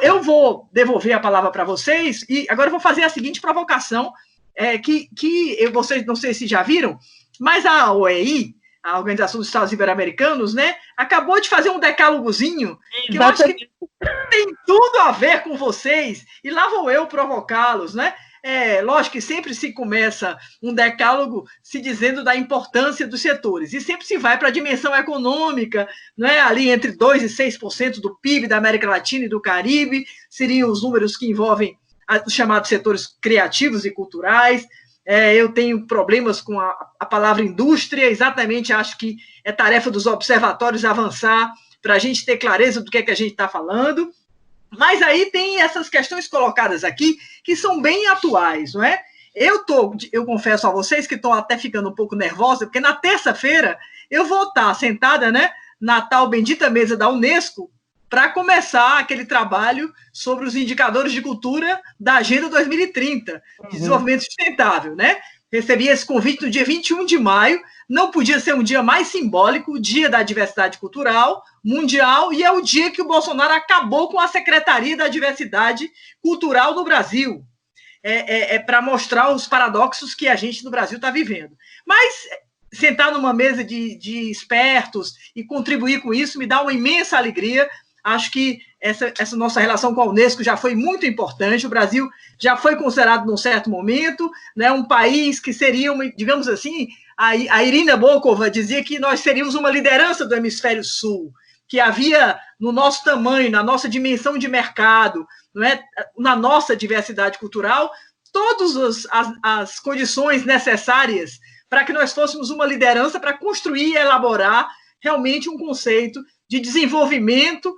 Eu vou devolver a palavra para vocês e agora eu vou fazer a seguinte provocação, que vocês não sei se já viram, mas a OEI, a Organização dos Estados Ibero-Americanos, né, acabou de fazer um decálogozinho que eu acho que tem tudo a ver com vocês, e lá vou eu provocá-los, né? Lógico que sempre se começa um decálogo se dizendo da importância dos setores, e sempre se vai para a dimensão econômica, não é? Ali entre 2% e 6% do PIB da América Latina e do Caribe, seriam os números que envolvem os chamados setores criativos e culturais. Eu tenho problemas com a palavra indústria, exatamente acho que é tarefa dos observatórios avançar para a gente ter clareza do que é que a gente está falando. Mas aí tem essas questões colocadas aqui que são bem atuais, não é? Eu confesso a vocês que estou até ficando um pouco nervosa, porque na terça-feira eu vou estar sentada, né, na tal bendita mesa da Unesco para começar aquele trabalho sobre os indicadores de cultura da Agenda 2030, de desenvolvimento sustentável, né? Recebi esse convite no dia 21 de maio, não podia ser um dia mais simbólico, o Dia da Diversidade Cultural Mundial, e é o dia que o Bolsonaro acabou com a Secretaria da Diversidade Cultural no Brasil. Para mostrar os paradoxos que a gente no Brasil está vivendo. Mas sentar numa mesa de expertos e contribuir com isso me dá uma imensa alegria. Acho que essa nossa relação com a Unesco já foi muito importante. O Brasil já foi considerado, num certo momento, né, um país que seria, digamos assim, a Irina Bokova dizia que nós seríamos uma liderança do Hemisfério Sul, que havia no nosso tamanho, na nossa dimensão de mercado, não é, na nossa diversidade cultural, todas as condições necessárias para que nós fôssemos uma liderança para construir e elaborar realmente um conceito de desenvolvimento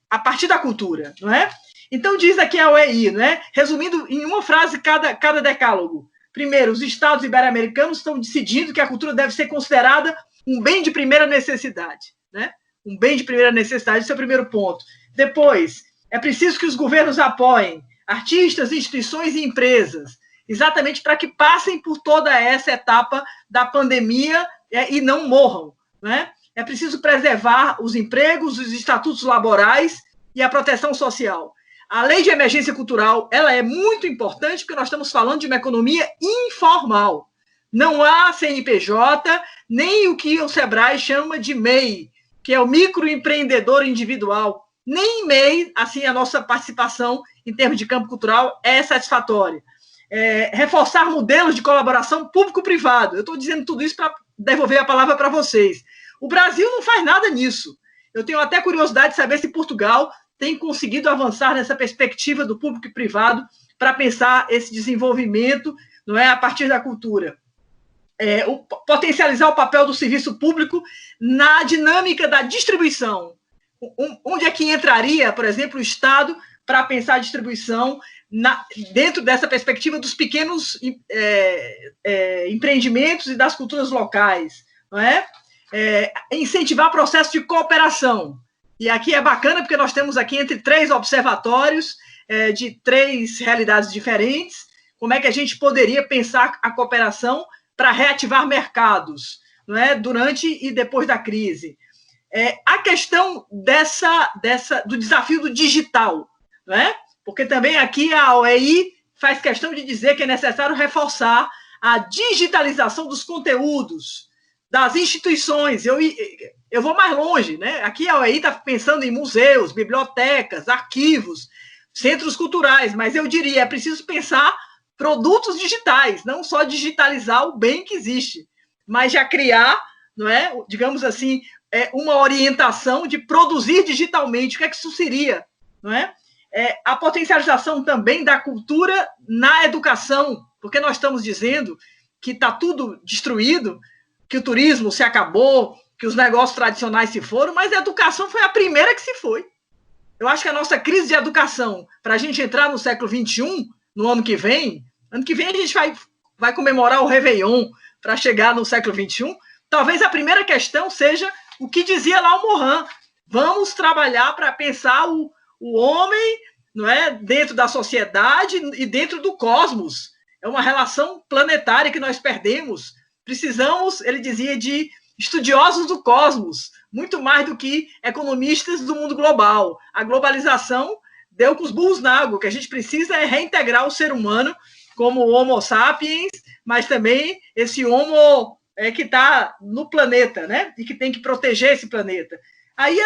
a partir da cultura, não é? Então, diz aqui a OEI, né? Resumindo em uma frase cada decálogo. Primeiro, os estados ibero-americanos estão decidindo que a cultura deve ser considerada um bem de primeira necessidade, né? Um bem de primeira necessidade, esse é o primeiro ponto. Depois, é preciso que os governos apoiem artistas, instituições e empresas, exatamente para que passem por toda essa etapa da pandemia e não morram, né? É preciso preservar os empregos, os estatutos laborais e a proteção social. A lei de emergência cultural, ela é muito importante porque nós estamos falando de uma economia informal. Não há CNPJ, nem o que o Sebrae chama de MEI, que é o microempreendedor individual. Nem MEI, assim, a nossa participação em termos de campo cultural é satisfatória. Reforçar modelos de colaboração público-privado. Eu estou dizendo tudo isso para devolver a palavra para vocês. O Brasil não faz nada nisso. Eu tenho até curiosidade de saber se Portugal tem conseguido avançar nessa perspectiva do público e privado para pensar esse desenvolvimento, não é, a partir da cultura. Potencializar o papel do serviço público na dinâmica da distribuição. Onde é que entraria, por exemplo, o Estado para pensar a distribuição dentro dessa perspectiva dos pequenos empreendimentos e das culturas locais, não é? Incentivar processo de cooperação. E aqui é bacana porque nós temos aqui entre 3 observatórios de 3 realidades diferentes, como é que a gente poderia pensar a cooperação para reativar mercados, não é? Durante e depois da crise. A questão do desafio do digital, não é? Porque também aqui a OEI faz questão de dizer que é necessário reforçar a digitalização dos conteúdos, das instituições. Eu vou mais longe, né? Aqui a OEI está pensando em museus, bibliotecas, arquivos, centros culturais, mas eu diria, é preciso pensar produtos digitais, não só digitalizar o bem que existe, mas já criar, não é, digamos assim, uma orientação de produzir digitalmente. O que é que isso seria? Não é? A potencialização também da cultura na educação, porque nós estamos dizendo que está tudo destruído, que o turismo se acabou, que os negócios tradicionais se foram, mas a educação foi a primeira que se foi. Eu acho que a nossa crise de educação, para a gente entrar no século XXI, no ano que vem a gente vai comemorar o Réveillon para chegar no século XXI, talvez a primeira questão seja o que dizia lá o Morin: vamos trabalhar para pensar o homem, não é, dentro da sociedade e dentro do cosmos. É uma relação planetária que nós perdemos. Precisamos, ele dizia, de estudiosos do cosmos, muito mais do que economistas do mundo global. A globalização deu com os burros na água. O que a gente precisa é reintegrar o ser humano como Homo sapiens, mas também esse Homo que está no planeta, né? E que tem que proteger esse planeta. Aí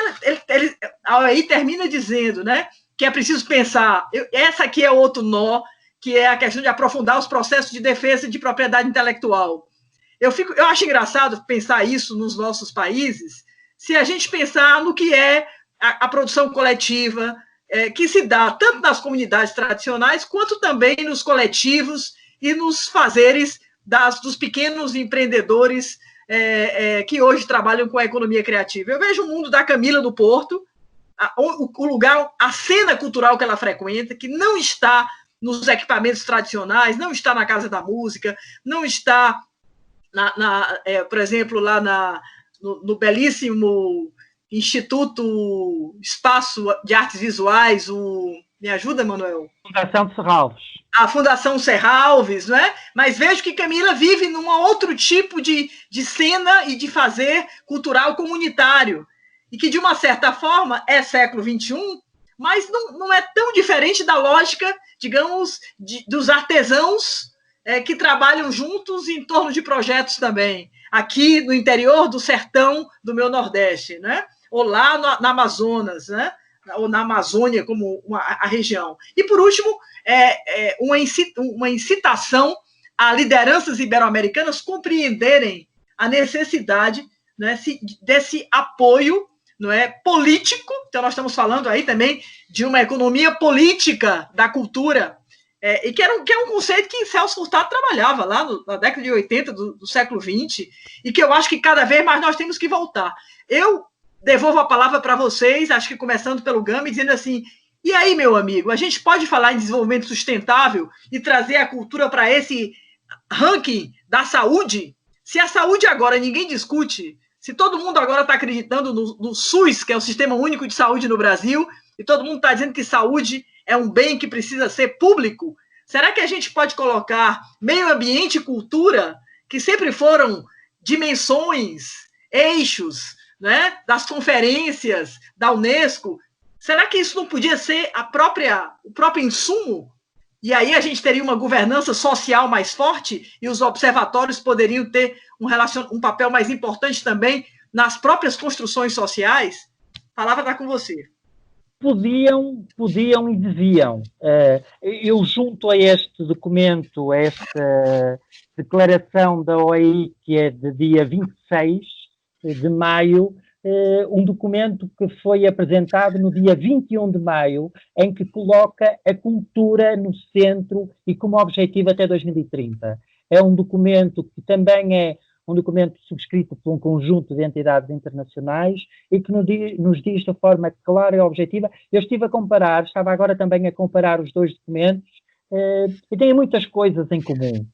a OEI termina dizendo, né, que é preciso pensar, essa aqui é outro nó, que é a questão de aprofundar os processos de defesa de propriedade intelectual. Eu acho engraçado pensar isso nos nossos países, se a gente pensar no que é a produção coletiva, que se dá tanto nas comunidades tradicionais, quanto também nos coletivos e nos fazeres dos pequenos empreendedores que hoje trabalham com a economia criativa. Eu vejo o mundo da Camila do Porto, o lugar, a cena cultural que ela frequenta, que não está nos equipamentos tradicionais, não está na Casa da Música, não está, por exemplo, lá no belíssimo Instituto Espaço de Artes Visuais, me ajuda, Manuel? Fundação Serralves. A Fundação Serralves, não é? Mas vejo que Camila vive num outro tipo de cena e de fazer cultural comunitário, e que, de uma certa forma, é século XXI, mas não é tão diferente da lógica, digamos, dos artesãos que trabalham juntos em torno de projetos também, aqui no interior do sertão do meu Nordeste, né? Ou lá na Amazonas, né? Ou na Amazônia, como a região. E, por último, uma incitação a lideranças ibero-americanas compreenderem a necessidade, né, desse apoio, não é, político. Então, nós estamos falando aí também de uma economia política da cultura, e que é um conceito que Celso Furtado trabalhava lá na década de 80 do século XX, e que eu acho que cada vez mais nós temos que voltar. Eu devolvo a palavra para vocês, acho que começando pelo Gami, dizendo assim: e aí, meu amigo, a gente pode falar em desenvolvimento sustentável e trazer a cultura para esse ranking da saúde? Se a saúde agora ninguém discute, se todo mundo agora está acreditando no SUS, que é o Sistema Único de Saúde no Brasil, e todo mundo está dizendo que saúde é um bem que precisa ser público, será que a gente pode colocar meio ambiente e cultura, que sempre foram dimensões, eixos, né, das conferências da Unesco, será que isso não podia ser o próprio insumo? E aí a gente teria uma governança social mais forte e os observatórios poderiam ter um papel mais importante também nas próprias construções sociais? A palavra está com você. Podiam e deviam. Eu junto a este documento, a esta declaração da OEI, que é de dia 26 de maio, um documento que foi apresentado no dia 21 de maio, em que coloca a cultura no centro e como objetivo até 2030. É um documento que também é um documento subscrito por um conjunto de entidades internacionais e que nos diz de forma clara e objetiva. Eu estava agora também a comparar os dois documentos e têm muitas coisas em comum.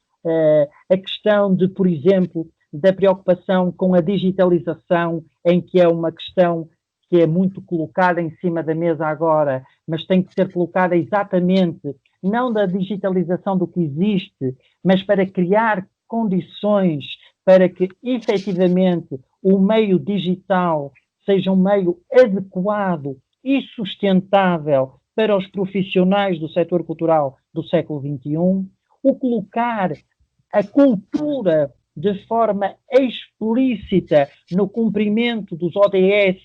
A questão de, por exemplo, da preocupação com a digitalização, em que é uma questão que é muito colocada em cima da mesa agora, mas tem que ser colocada exatamente, não da digitalização do que existe, mas para criar condições para que, efetivamente, o meio digital seja um meio adequado e sustentável para os profissionais do setor cultural do século XXI, o colocar a cultura de forma explícita no cumprimento dos ODS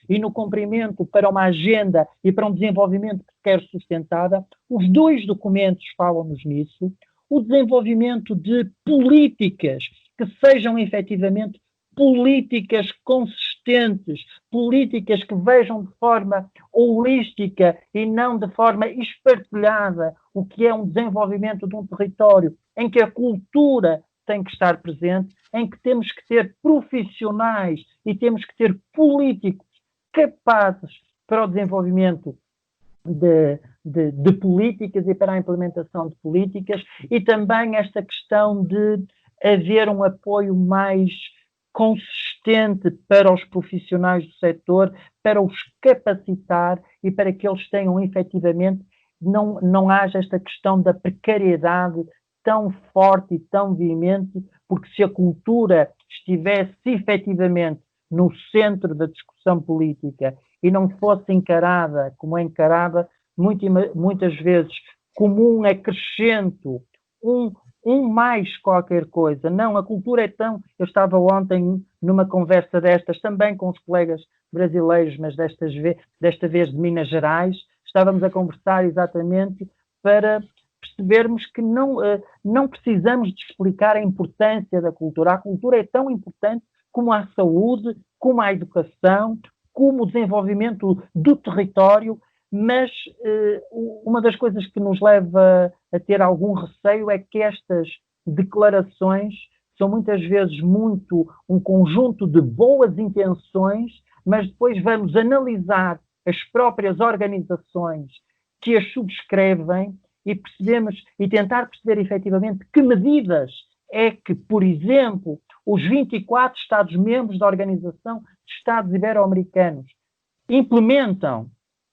e no cumprimento para uma agenda e para um desenvolvimento que se quer sustentada. Os dois documentos falam-nos nisso. O desenvolvimento de políticas que sejam efetivamente políticas consistentes, políticas que vejam de forma holística e não de forma espartilhada o que é um desenvolvimento de um território em que a cultura tem que estar presente, em que temos que ter profissionais e temos que ter políticos capazes para o desenvolvimento de políticas e para a implementação de políticas, e também esta questão de haver um apoio mais consistente para os profissionais do setor, para os capacitar e para que eles tenham efetivamente, não haja esta questão da precariedade tão forte e tão veemente, porque se a cultura estivesse efetivamente no centro da discussão política e não fosse encarada como é encarada, muitas vezes como um acrescento, um mais qualquer coisa. Não, a cultura é tão... Eu estava ontem numa conversa destas, também com os colegas brasileiros, mas desta vez de Minas Gerais, estávamos a conversar exatamente para percebermos que não precisamos de explicar a importância da cultura. A cultura é tão importante como a saúde, como a educação, como o desenvolvimento do território, mas uma das coisas que nos leva a ter algum receio é que estas declarações são muitas vezes muito um conjunto de boas intenções, mas depois vamos analisar as próprias organizações que as subscrevem e tentar perceber efetivamente que medidas é que, por exemplo, os 24 Estados-membros da Organização de Estados Ibero-Americanos implementam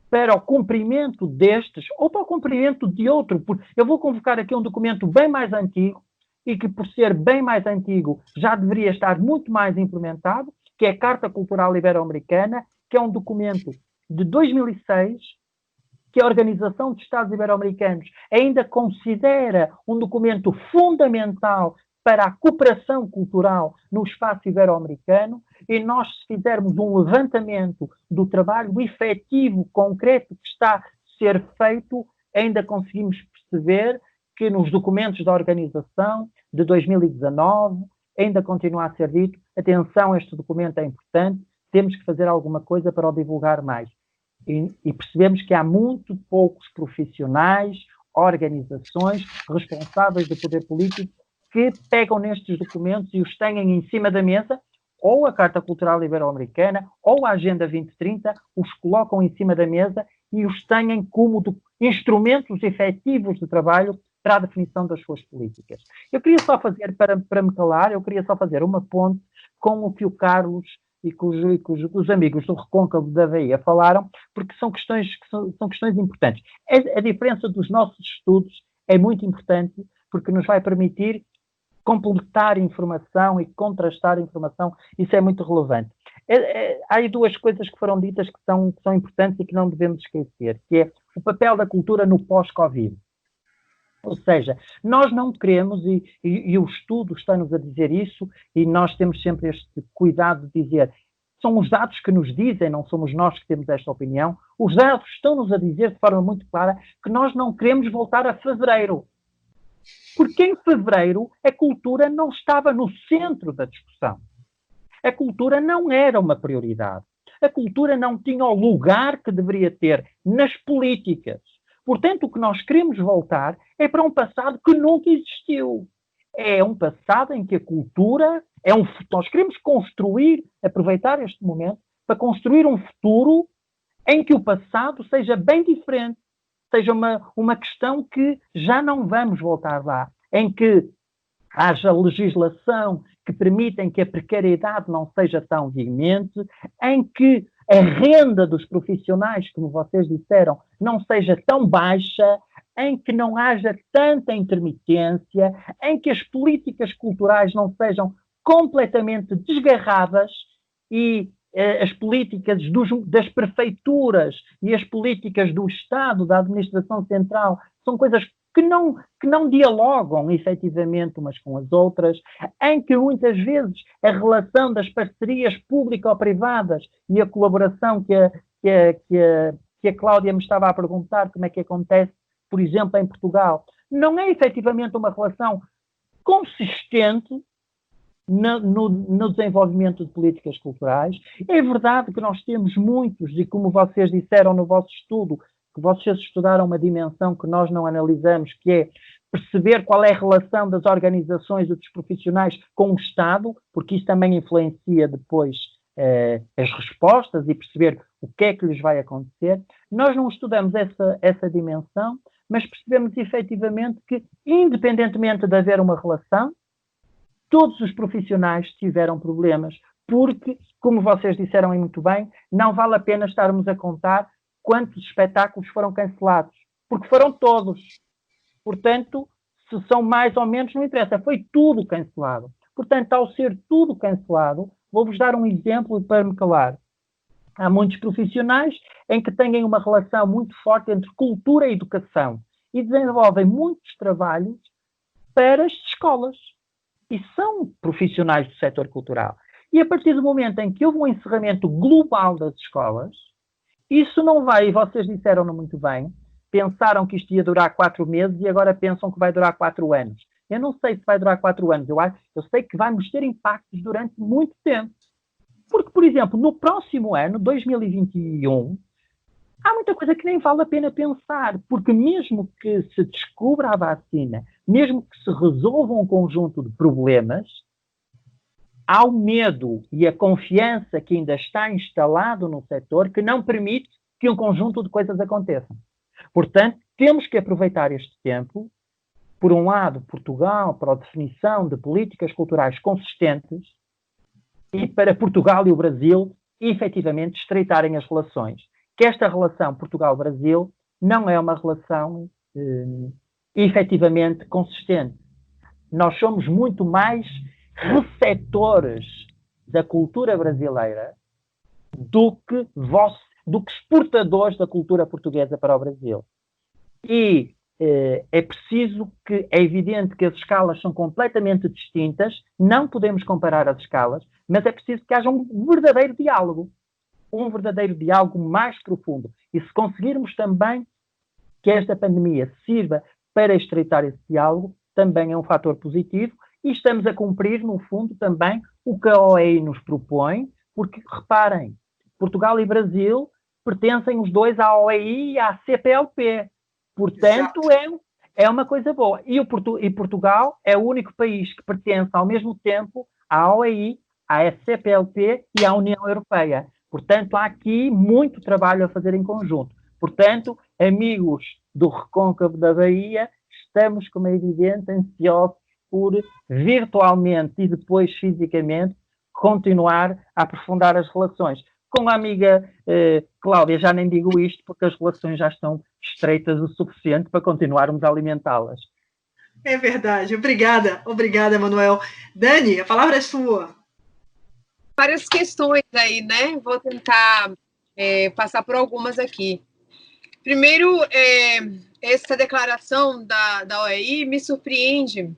para o cumprimento destes ou para o cumprimento de outro. Eu vou convocar aqui um documento bem mais antigo e que, por ser bem mais antigo, já deveria estar muito mais implementado, que é a Carta Cultural Ibero-Americana, que é um documento de 2006, que a Organização de Estados Ibero-Americanos ainda considera um documento fundamental para a cooperação cultural no espaço ibero-americano, e nós, se fizermos um levantamento do trabalho efetivo, concreto, que está a ser feito, ainda conseguimos perceber que nos documentos da organização de 2019 ainda continua a ser dito: atenção, este documento é importante, temos que fazer alguma coisa para o divulgar mais. E percebemos que há muito poucos profissionais, organizações responsáveis do poder político que pegam nestes documentos e os tenham em cima da mesa, ou a Carta Cultural Ibero-Americana, ou a Agenda 2030, os colocam em cima da mesa e os tenham como instrumentos efetivos de trabalho para a definição das suas políticas. Eu queria só fazer, para me calar, eu queria só fazer uma ponte com o que o Carlos e que os amigos do Recôncavo da Bahia falaram, porque são questões importantes. A diferença dos nossos estudos é muito importante, porque nos vai permitir completar informação e contrastar informação. Isso é muito relevante. Há aí duas coisas que foram ditas que são importantes e que não devemos esquecer, que é o papel da cultura no pós-Covid. Ou seja, nós não queremos, e o estudo está-nos a dizer isso, e nós temos sempre este cuidado de dizer, são os dados que nos dizem, não somos nós que temos esta opinião, os dados estão-nos a dizer de forma muito clara que nós não queremos voltar a fevereiro. Porque em fevereiro a cultura não estava no centro da discussão. A cultura não era uma prioridade. A cultura não tinha o lugar que deveria ter nas políticas. Portanto, o que nós queremos voltar é para um passado que nunca existiu. É um passado em que a cultura nós queremos aproveitar este momento para construir um futuro em que o passado seja bem diferente, seja uma questão que já não vamos voltar lá, em que haja legislação que permita que a precariedade não seja tão veemente, em que a renda dos profissionais, como vocês disseram, não seja tão baixa, em que não haja tanta intermitência, em que as políticas culturais não sejam completamente desgarradas e as políticas das prefeituras e as políticas do Estado, da administração central, são coisas que não dialogam efetivamente umas com as outras, em que muitas vezes a relação das parcerias público-privadas e a colaboração que a Cláudia me estava a perguntar como é que acontece, por exemplo, em Portugal, não é efetivamente uma relação consistente no desenvolvimento de políticas culturais. É verdade que nós temos muitos, e como vocês disseram no vosso estudo, que vocês estudaram uma dimensão que nós não analisamos, que é perceber qual é a relação das organizações e dos profissionais com o Estado, porque isso também influencia depois as respostas e perceber o que é que lhes vai acontecer. Nós não estudamos essa dimensão, mas percebemos efetivamente que, independentemente de haver uma relação, todos os profissionais tiveram problemas, porque, como vocês disseram muito bem, não vale a pena estarmos a contar quantos espetáculos foram cancelados, porque foram todos. Portanto, se são mais ou menos, não interessa, foi tudo cancelado. Portanto, ao ser tudo cancelado, vou-vos dar um exemplo para me calar. Há muitos profissionais em que têm uma relação muito forte entre cultura e educação e desenvolvem muitos trabalhos para as escolas. E são profissionais do setor cultural. E a partir do momento em que houve um encerramento global das escolas, isso não vai, e vocês disseram-no muito bem, pensaram que isto ia durar 4 meses e agora pensam que vai durar 4 anos. Eu não sei se vai durar 4 anos, eu sei que vamos ter impactos durante muito tempo. Porque, por exemplo, no próximo ano, 2021, há muita coisa que nem vale a pena pensar, porque mesmo que se descubra a vacina, mesmo que se resolva um conjunto de problemas, há o medo e a confiança que ainda está instalado no setor que não permite que um conjunto de coisas aconteçam. Portanto, temos que aproveitar este tempo, por um lado, Portugal, para a definição de políticas culturais consistentes, e para Portugal e o Brasil, efetivamente, estreitarem as relações. Que esta relação Portugal-Brasil não é uma relação efetivamente consistente. Nós somos muito mais receptores da cultura brasileira do que exportadores da cultura portuguesa para o Brasil. E é preciso que, é evidente que as escalas são completamente distintas, não podemos comparar as escalas, mas é preciso que haja um verdadeiro diálogo mais profundo. E se conseguirmos também que esta pandemia sirva para estreitar esse diálogo, também é um fator positivo, e estamos a cumprir, no fundo, também o que a OEI nos propõe, porque, reparem, Portugal e Brasil pertencem os dois à OEI e à CPLP. Portanto, é uma coisa boa. E Portugal é o único país que pertence ao mesmo tempo à OEI, à CPLP e à União Europeia. Portanto, há aqui muito trabalho a fazer em conjunto. Portanto, amigos do Recôncavo da Bahia, estamos, como é evidente, ansiosos por virtualmente e depois fisicamente continuar a aprofundar as relações. Com a amiga Cláudia, já nem digo isto, porque as relações já estão estreitas o suficiente para continuarmos a alimentá-las. É verdade. Obrigada, Manuel. Dani, a palavra é sua. Várias questões aí, né? Vou tentar passar por algumas aqui. Primeiro, essa declaração da OEI me surpreende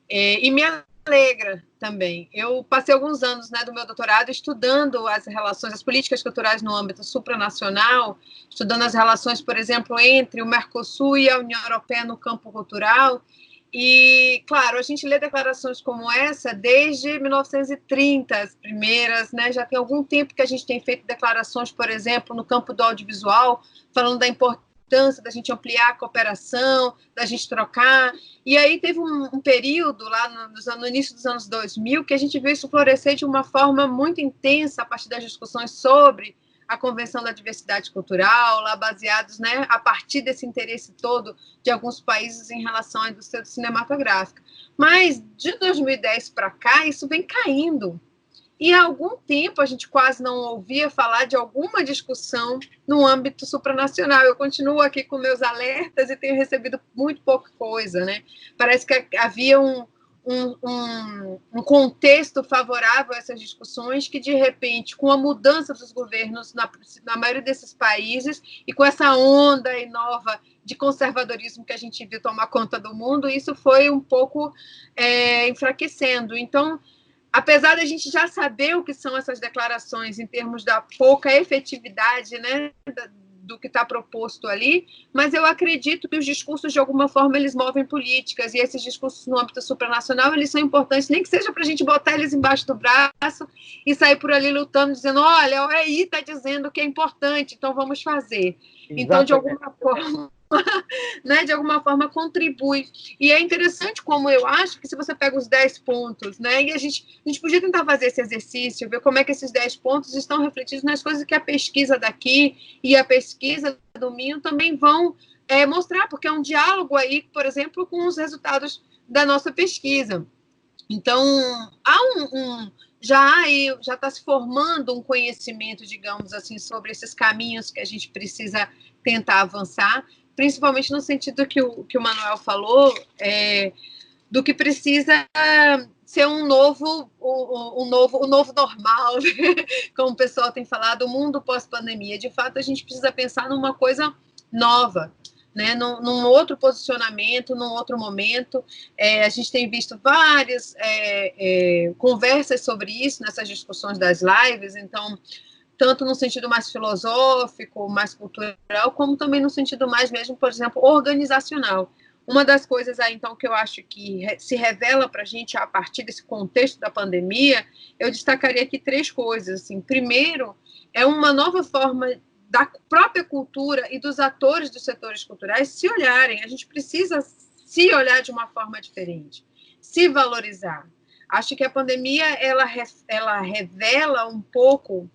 e me alegra também. Eu passei alguns anos, né, do meu doutorado estudando as relações, as políticas culturais no âmbito supranacional, estudando as relações, por exemplo, entre o Mercosul e a União Europeia no campo cultural. E, claro, a gente lê declarações como essa desde 1930, as primeiras, né? Já tem algum tempo que a gente tem feito declarações, por exemplo, no campo do audiovisual, falando da importância da gente ampliar a cooperação, da gente trocar. E aí teve um período lá no início dos anos 2000 que a gente viu isso florescer de uma forma muito intensa a partir das discussões sobre a Convenção da Diversidade Cultural, lá baseados, né, a partir desse interesse todo de alguns países em relação à indústria cinematográfica. Mas de 2010 para cá, isso vem caindo. E há algum tempo a gente quase não ouvia falar de alguma discussão no âmbito supranacional. Eu continuo aqui com meus alertas e tenho recebido muito pouca coisa, né? Parece que havia um contexto favorável a essas discussões que, de repente, com a mudança dos governos na maioria desses países e com essa onda aí nova de conservadorismo que a gente viu tomar conta do mundo, isso foi um pouco enfraquecendo. Então, apesar da gente já saber o que são essas declarações em termos da pouca efetividade, né, do que está proposto ali, mas eu acredito que os discursos, de alguma forma, eles movem políticas, e esses discursos no âmbito supranacional, eles são importantes, nem que seja para a gente botar eles embaixo do braço e sair por ali lutando, dizendo, olha, a OEI está dizendo que é importante, então vamos fazer. Exatamente. Então, de alguma forma, né, de alguma forma contribui. E é interessante como eu acho que se você pega os 10 pontos, né, e a gente podia tentar fazer esse exercício, ver como é que esses 10 pontos estão refletidos nas coisas que a pesquisa daqui e a pesquisa do Minho também vão mostrar, porque é um diálogo aí, por exemplo, com os resultados da nossa pesquisa. Então, há já está se formando um conhecimento, digamos assim, sobre esses caminhos que a gente precisa tentar avançar, principalmente no sentido que o Manuel falou, do que precisa ser um novo normal, como o pessoal tem falado, o mundo pós-pandemia. De fato, a gente precisa pensar numa coisa nova, né, num outro posicionamento, num outro momento. A gente tem visto várias conversas sobre isso nessas discussões das lives, então tanto no sentido mais filosófico, mais cultural, como também no sentido mais mesmo, por exemplo, organizacional. Uma das coisas aí, então, que eu acho que se revela para a gente a partir desse contexto da pandemia, eu destacaria aqui 3 coisas. Assim. Primeiro, é uma nova forma da própria cultura e dos atores dos setores culturais se olharem. A gente precisa se olhar de uma forma diferente, se valorizar. Acho que a pandemia ela revela um pouco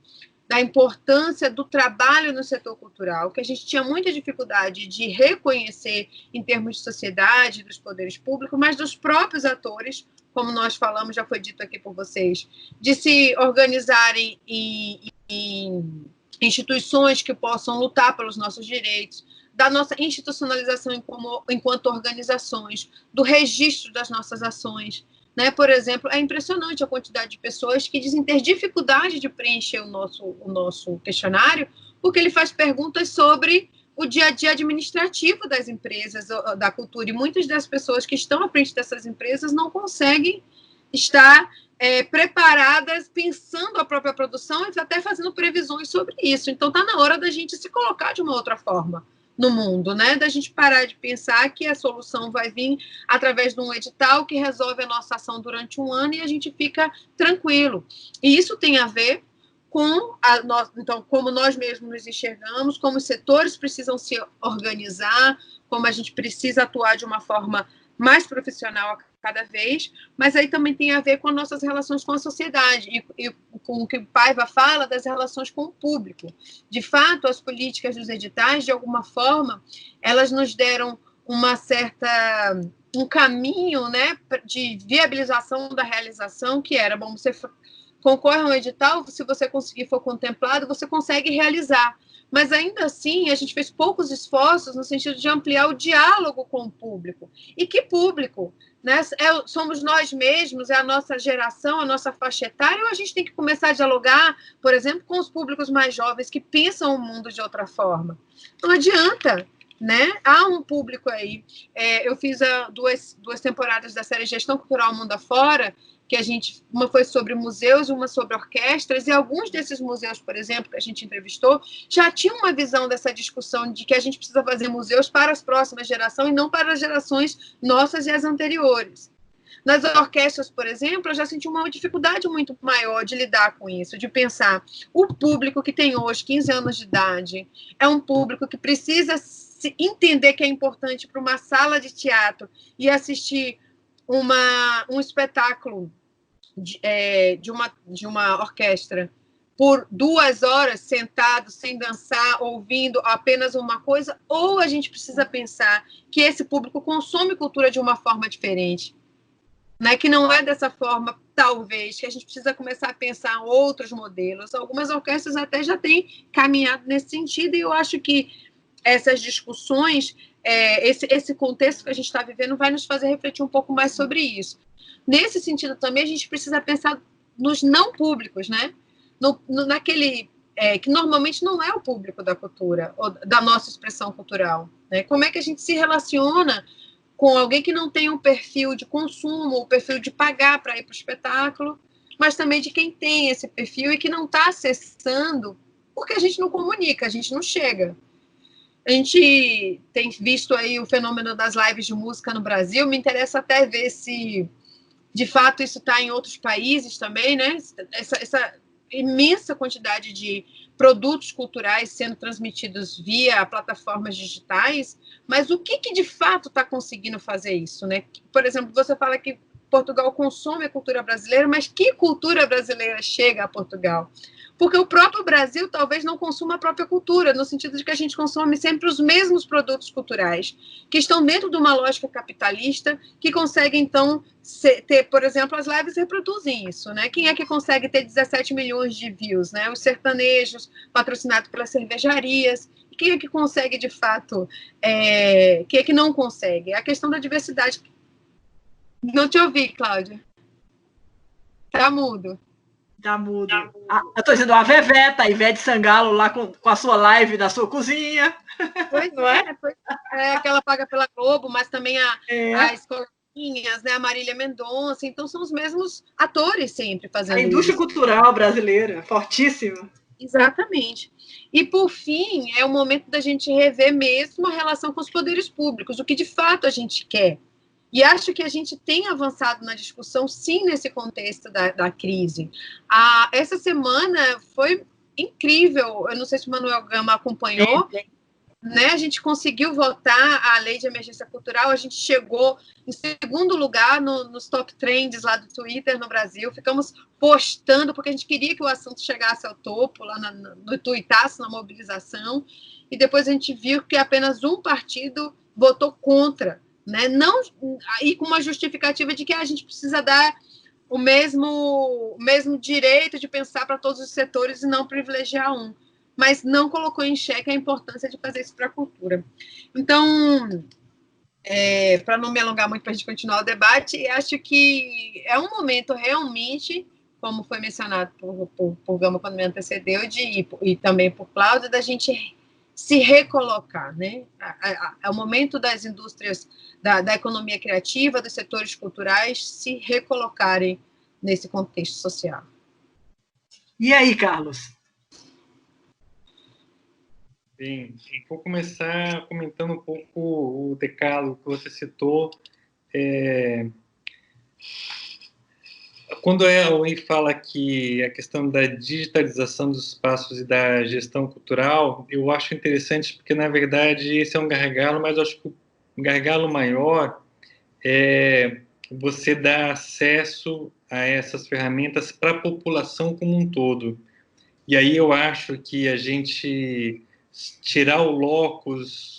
da importância do trabalho no setor cultural, que a gente tinha muita dificuldade de reconhecer em termos de sociedade, dos poderes públicos, mas dos próprios atores, como nós falamos, já foi dito aqui por vocês, de se organizarem em instituições que possam lutar pelos nossos direitos, da nossa institucionalização enquanto organizações, do registro das nossas ações. Né? Por exemplo, é impressionante a quantidade de pessoas que dizem ter dificuldade de preencher o nosso questionário, porque ele faz perguntas sobre o dia a dia administrativo das empresas, da cultura, e muitas das pessoas que estão à frente dessas empresas não conseguem estar preparadas, pensando a própria produção e até fazendo previsões sobre isso. Então, está na hora da gente se colocar de uma outra forma no mundo, né? Da gente parar de pensar que a solução vai vir através de um edital que resolve a nossa ação durante um ano e a gente fica tranquilo. E isso tem a ver com então, como nós mesmos nos enxergamos, como os setores precisam se organizar, como a gente precisa atuar de uma forma mais profissional a cada vez, mas aí também tem a ver com as nossas relações com a sociedade e com o que o Paiva fala das relações com o público. De fato, as políticas dos editais, de alguma forma, elas nos deram um caminho, né, de viabilização da realização, que era, bom, você concorre a um edital, se você conseguir for contemplado, você consegue realizar. Mas, ainda assim, a gente fez poucos esforços no sentido de ampliar o diálogo com o público. E que público? Né? Somos nós mesmos, é a nossa geração, a nossa faixa etária, ou a gente tem que começar a dialogar, por exemplo, com os públicos mais jovens que pensam o mundo de outra forma? Não adianta, né? Há um público aí. Eu fiz duas temporadas da série Gestão Cultural Mundo Afora, que uma foi sobre museus e uma sobre orquestras, e alguns desses museus, por exemplo, que a gente entrevistou, já tinham uma visão dessa discussão de que a gente precisa fazer museus para as próximas gerações e não para as gerações nossas e as anteriores. Nas orquestras, por exemplo, eu já senti uma dificuldade muito maior de lidar com isso, de pensar o público que tem hoje 15 anos de idade é um público que precisa entender que é importante para uma sala de teatro e assistir um espetáculo de uma orquestra por 2 horas sentado, sem dançar, ouvindo apenas uma coisa, ou a gente precisa pensar que esse público consome cultura de uma forma diferente, né? Que não é dessa forma, talvez, que a gente precisa começar a pensar outros modelos. Algumas orquestras até já têm caminhado nesse sentido, e eu acho que essas discussões, esse contexto que a gente está vivendo vai nos fazer refletir um pouco mais sobre isso. Nesse sentido também, a gente precisa pensar nos não públicos, né? Naquele que normalmente não é o público da cultura, ou da nossa expressão cultural, né? Como é que a gente se relaciona com alguém que não tem um perfil de consumo, o perfil de pagar para ir para o espetáculo, mas também de quem tem esse perfil e que não está acessando, porque a gente não comunica, a gente não chega. A gente tem visto aí o fenômeno das lives de música no Brasil, me interessa até ver se, de fato, isso está em outros países também, né? Essa imensa quantidade de produtos culturais sendo transmitidos via plataformas digitais, mas o que de fato está conseguindo fazer isso, né? Por exemplo, você fala que Portugal consome a cultura brasileira, mas que cultura brasileira chega a Portugal? Porque o próprio Brasil talvez não consuma a própria cultura, no sentido de que a gente consome sempre os mesmos produtos culturais, que estão dentro de uma lógica capitalista, que consegue, então, ter, por exemplo, as lives reproduzem isso, né? Quem é que consegue ter 17 milhões de views, né? Os sertanejos, patrocinados pelas cervejarias. Quem é que consegue, de fato? Quem é que não consegue? É a questão da diversidade. Não te ouvi, Cláudia. Tá mudo. Tá mudo. Eu estou dizendo a Veveta, a Ivete Sangalo lá com a sua live da sua cozinha. Pois não é? Que ela paga pela Globo, mas também as Escolinhas, né? A Marília Mendonça. Então, são os mesmos atores sempre fazendo isso. A indústria cultural brasileira, fortíssima. Exatamente. E, por fim, é o momento da gente rever mesmo a relação com os poderes públicos, o que de fato a gente quer. E acho que a gente tem avançado na discussão, sim, nesse contexto da crise. Essa semana foi incrível, eu não sei se o Manuel Gama acompanhou, né? A gente conseguiu votar a Lei de Emergência Cultural, a gente chegou em segundo lugar nos top trends lá do Twitter no Brasil, ficamos postando, porque a gente queria que o assunto chegasse ao topo, lá no tuitaço, na mobilização, e depois a gente viu que apenas um partido votou contra, né? Não, e com uma justificativa de que a gente precisa dar o mesmo direito de pensar para todos os setores e não privilegiar um, mas não colocou em xeque a importância de fazer isso para a cultura. Então, para não me alongar muito para a gente continuar o debate, acho que é um momento realmente, como foi mencionado por Gama quando me antecedeu, e também por Cláudia, da gente se recolocar, né? É o momento das indústrias, da economia criativa, dos setores culturais se recolocarem nesse contexto social. E aí, Carlos? Bem, vou começar comentando um pouco o decálogo que você citou. Quando a Elway fala que a questão da digitalização dos espaços e da gestão cultural, eu acho interessante porque, na verdade, esse é um gargalo, mas eu acho que o gargalo maior é você dar acesso a essas ferramentas para a população como um todo. E aí eu acho que a gente tirar o locus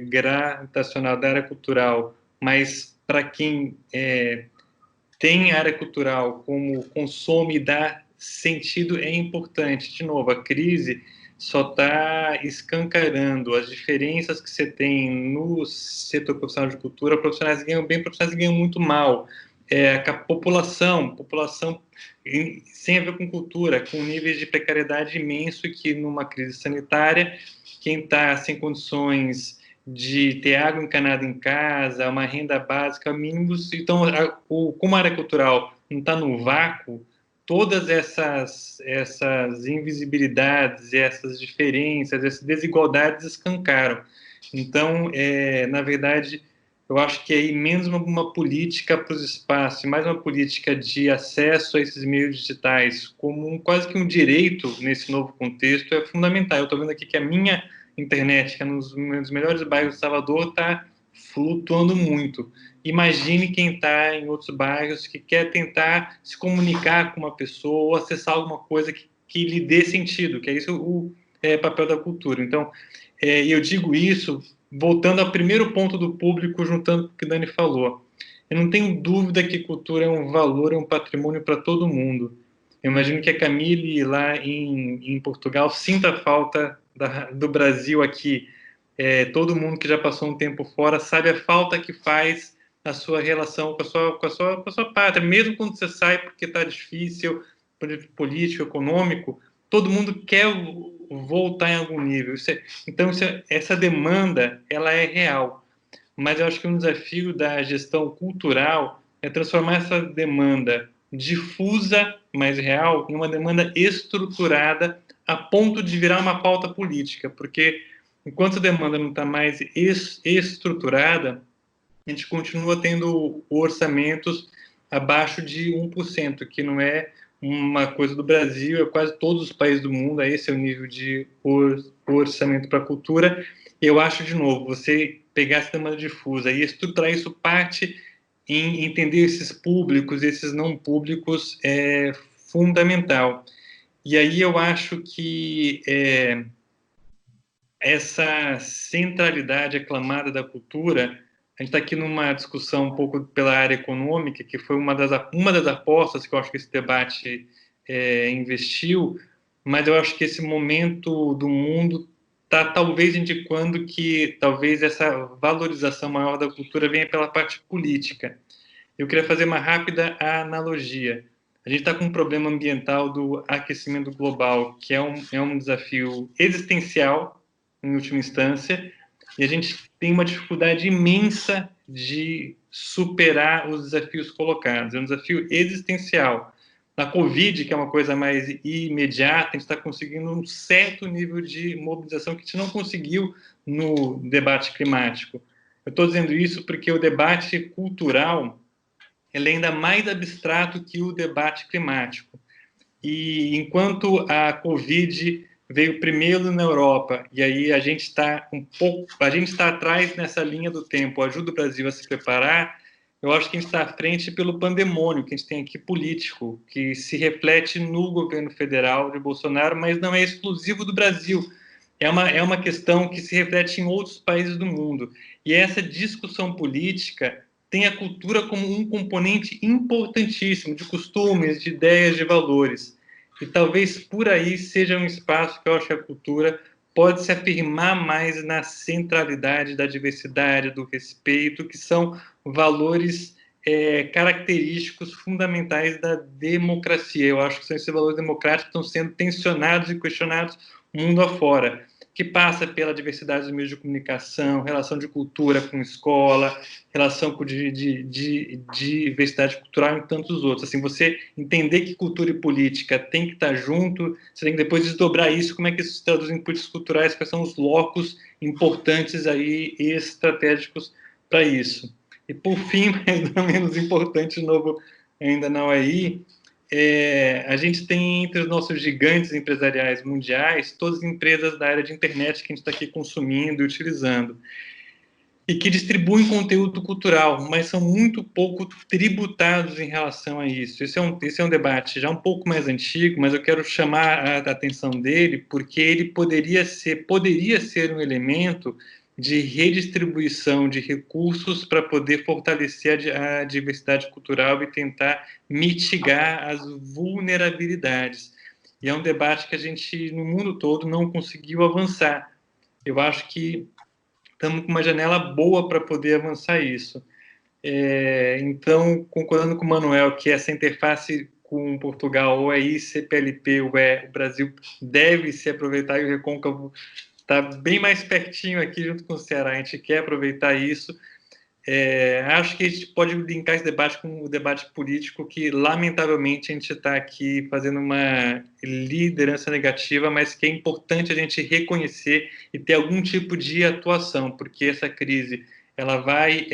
gravitacional da área cultural, mas para quem tem área cultural como consome e dá sentido é importante. De novo, a crise só está escancarando as diferenças que você tem no setor profissional de cultura. Profissionais ganham bem, profissionais ganham muito mal. A população sem a ver com cultura, com níveis de precariedade imenso, que numa crise sanitária, quem está sem condições de ter água encanada em casa, uma renda básica mínimos, então, como a área cultural não está no vácuo, todas essas invisibilidades, essas diferenças, essas desigualdades escancaram. Então, na verdade, eu acho que aí menos uma política para os espaços, mais uma política de acesso a esses meios digitais, como quase que um direito nesse novo contexto, é fundamental. Eu estou vendo aqui que a minha internet, que é nos melhores bairros de Salvador, está flutuando muito. Imagine quem está em outros bairros que quer tentar se comunicar com uma pessoa ou acessar alguma coisa que lhe dê sentido, que é isso o papel da cultura. Então, eu digo isso voltando ao primeiro ponto do público, juntando com o que Dani falou. Eu não tenho dúvida que cultura é um valor, é um patrimônio para todo mundo. Eu imagino que a Camille, lá em Portugal, sinta a falta do Brasil aqui. Todo mundo que já passou um tempo fora sabe a falta que faz a sua relação com a sua pátria. Mesmo quando você sai porque está difícil, político, econômico, todo mundo quer voltar em algum nível. Então, essa demanda, ela é real. Mas eu acho que um desafio da gestão cultural é transformar essa demanda difusa, mas real, em uma demanda estruturada a ponto de virar uma pauta política, porque enquanto a demanda não está mais estruturada, a gente continua tendo orçamentos abaixo de 1%, que não é uma coisa do Brasil, é quase todos os países do mundo, esse é o nível de orçamento para a cultura. Eu acho, de novo, você pegar essa demanda difusa e estruturar isso parte em entender esses públicos, esses não públicos, é fundamental. E aí eu acho que essa centralidade aclamada da cultura, a gente está aqui numa discussão um pouco pela área econômica, que foi uma das apostas que eu acho que esse debate investiu, mas eu acho que esse momento do mundo está talvez indicando que talvez essa valorização maior da cultura venha pela parte política. Eu queria fazer uma rápida analogia. A gente está com um problema ambiental do aquecimento global, que é um desafio existencial, em última instância, e a gente tem uma dificuldade imensa de superar os desafios colocados. É um desafio existencial. Na Covid, que é uma coisa mais imediata, a gente está conseguindo um certo nível de mobilização que a gente não conseguiu no debate climático. Eu estou dizendo isso porque o debate cultural ele é ainda mais abstrato que o debate climático. E enquanto a Covid veio primeiro na Europa, e aí a gente está atrás nessa linha do tempo, ajuda o Brasil a se preparar, eu acho que a gente está à frente pelo pandemônio que a gente tem aqui político, que se reflete no governo federal de Bolsonaro, mas não é exclusivo do Brasil. É uma questão que se reflete em outros países do mundo. E essa discussão política tem a cultura como um componente importantíssimo de costumes, de ideias, de valores. E talvez por aí seja um espaço que eu acho que a cultura pode se afirmar mais na centralidade da diversidade, do respeito, que são valores característicos fundamentais da democracia. Eu acho que são esses valores democráticos que estão sendo tensionados e questionados mundo afora, que passa pela diversidade dos meios de comunicação, relação de cultura com escola, relação com de diversidade cultural e tantos outros. Assim, você entender que cultura e política tem que estar junto, você tem que depois desdobrar isso, como é que isso se traduz em políticas culturais, quais são os locos importantes aí e estratégicos para isso. E, por fim, mas não menos importante, de novo, ainda não aí, a gente tem entre os nossos gigantes empresariais mundiais todas as empresas da área de internet que a gente está aqui consumindo e utilizando e que distribuem conteúdo cultural, mas são muito pouco tributados em relação a isso. Esse é um debate já um pouco mais antigo, mas eu quero chamar a atenção dele porque ele poderia ser um elemento de redistribuição de recursos para poder fortalecer a diversidade cultural e tentar mitigar as vulnerabilidades. E é um debate que a gente, no mundo todo, não conseguiu avançar. Eu acho que estamos com uma janela boa para poder avançar isso. Então, concordando com o Manuel, que essa interface com Portugal, ou é ICPLP, ou o Brasil deve se aproveitar, e o Recôncavo está bem mais pertinho aqui junto com o Ceará, a gente quer aproveitar isso. Acho que a gente pode linkar esse debate com o debate político, que lamentavelmente a gente está aqui fazendo uma liderança negativa, mas que é importante a gente reconhecer e ter algum tipo de atuação, porque essa crise ela vai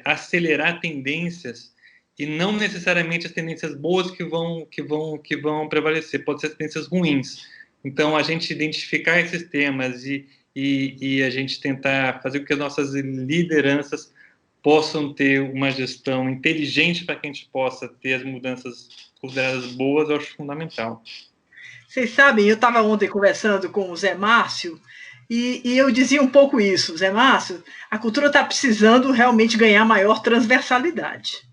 acelerar tendências e não necessariamente as tendências boas que vão prevalecer, pode ser tendências ruins. Então, a gente identificar esses temas e a gente tentar fazer com que as nossas lideranças possam ter uma gestão inteligente para que a gente possa ter as mudanças consideradas boas, eu acho fundamental. Vocês sabem, eu estava ontem conversando com o Zé Márcio e eu dizia um pouco isso. Zé Márcio, a cultura está precisando realmente ganhar maior transversalidade.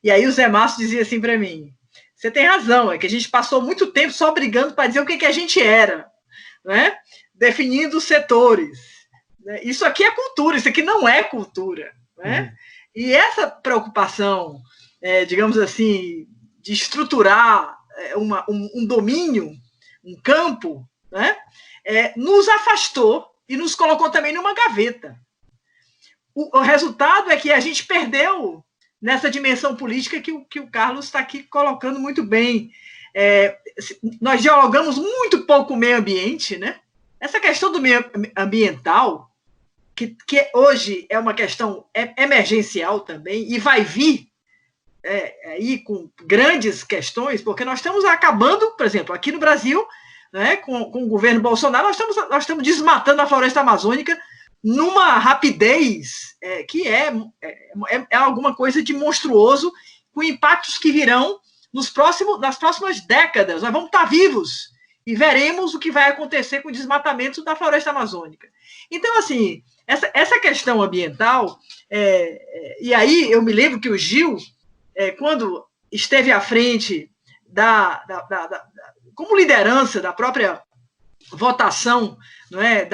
E aí o Zé Márcio dizia assim para mim, você tem razão, é que a gente passou muito tempo só brigando para dizer o que a gente era, né? Definindo os setores. Né? Isso aqui é cultura, isso aqui não é cultura. Né? E essa preocupação, digamos assim, de estruturar um domínio, um campo, né? Nos afastou e nos colocou também numa gaveta. O resultado é que a gente perdeu nessa dimensão política que o Carlos está aqui colocando muito bem. Nós dialogamos muito pouco com o meio ambiente, né? Essa questão do meio ambiental, que hoje é uma questão emergencial também, e vai vir aí com grandes questões, porque nós estamos acabando, por exemplo, aqui no Brasil, né, com o governo Bolsonaro, nós estamos desmatando a floresta amazônica numa rapidez que é alguma coisa de monstruoso, com impactos que virão nas próximas décadas. Nós vamos estar vivos e veremos o que vai acontecer com o desmatamento da floresta amazônica. Então, assim, essa questão ambiental, e aí eu me lembro que o Gil, quando esteve à frente como liderança da própria votação, não é,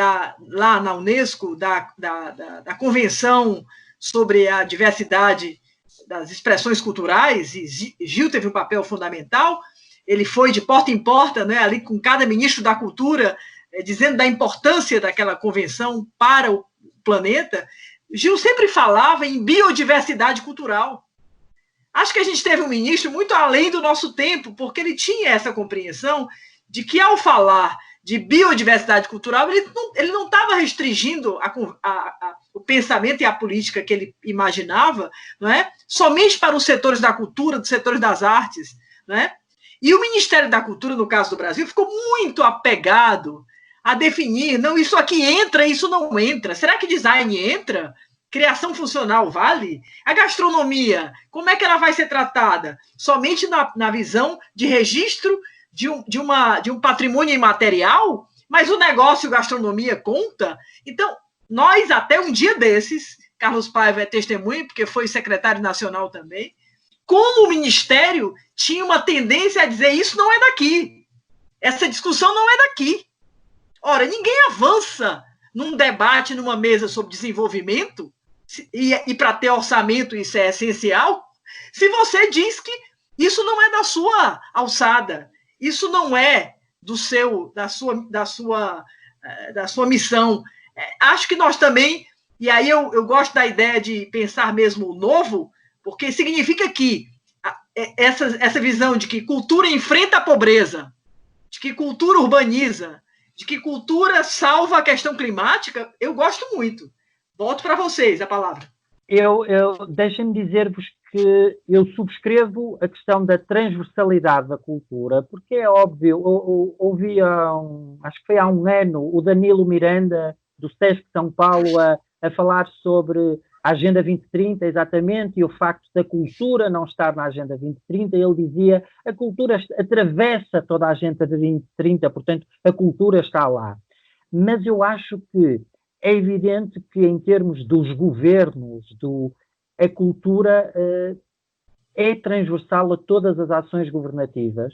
lá na Unesco, da Convenção sobre a Diversidade das Expressões Culturais, e Gil teve um papel fundamental, ele foi de porta em porta, né, ali com cada ministro da Cultura, dizendo da importância daquela convenção para o planeta. Gil sempre falava em biodiversidade cultural. Acho que a gente teve um ministro muito além do nosso tempo, porque ele tinha essa compreensão de que, ao falar de biodiversidade cultural, ele não estava restringindo o pensamento e a política que ele imaginava, não é? Somente para os setores da cultura, dos setores das artes. Não é? E o Ministério da Cultura, no caso do Brasil, ficou muito apegado a definir, não, isso aqui entra, isso não entra. Será que design entra? Criação funcional vale? A gastronomia, como é que ela vai ser tratada? Somente na visão de registro de um patrimônio imaterial? Mas o negócio gastronomia conta? Então, nós, até um dia desses, Carlos Paiva é testemunha, porque foi secretário nacional também, como o Ministério tinha uma tendência a dizer isso não é daqui, essa discussão não é daqui. Ora, ninguém avança num debate, numa mesa sobre desenvolvimento, e para ter orçamento isso é essencial, se você diz que isso não é da sua alçada, isso não é da sua missão. Acho que nós também, e aí eu gosto da ideia de pensar mesmo o novo, porque significa que essa visão de que cultura enfrenta a pobreza, de que cultura urbaniza, de que cultura salva a questão climática, eu gosto muito. Volto para vocês a palavra. Deixem-me dizer-vos que eu subscrevo a questão da transversalidade da cultura, porque é óbvio, ouvi acho que foi há um ano, o Danilo Miranda, do SESC São Paulo, a falar sobre a Agenda 2030, exatamente, e o facto da cultura não estar na Agenda 2030. Ele dizia que a cultura atravessa toda a Agenda 2030, portanto, a cultura está lá. Mas eu acho que é evidente que, em termos dos governos, a cultura é transversal a todas as ações governativas,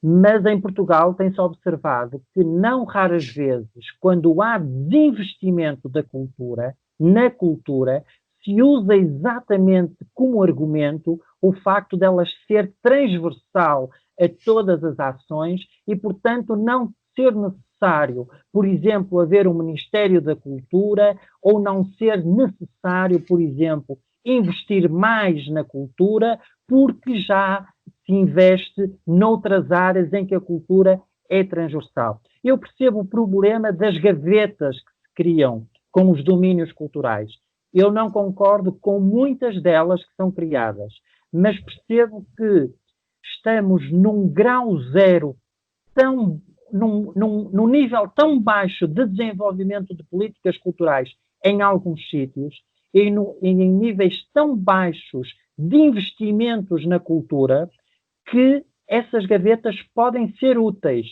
mas em Portugal tem-se observado que, não raras vezes, quando há desinvestimento da cultura, na cultura, se usa exatamente como argumento o facto dela ser transversal a todas as ações e, portanto, não ser necessário, por exemplo, haver um Ministério da Cultura, ou não ser necessário, por exemplo, investir mais na cultura, porque já se investe noutras áreas em que a cultura é transversal. Eu percebo o problema das gavetas que se criam com os domínios culturais. Eu não concordo com muitas delas que são criadas, mas percebo que estamos num grau zero, num nível tão baixo de desenvolvimento de políticas culturais em alguns sítios, e em níveis tão baixos de investimentos na cultura, que essas gavetas podem ser úteis,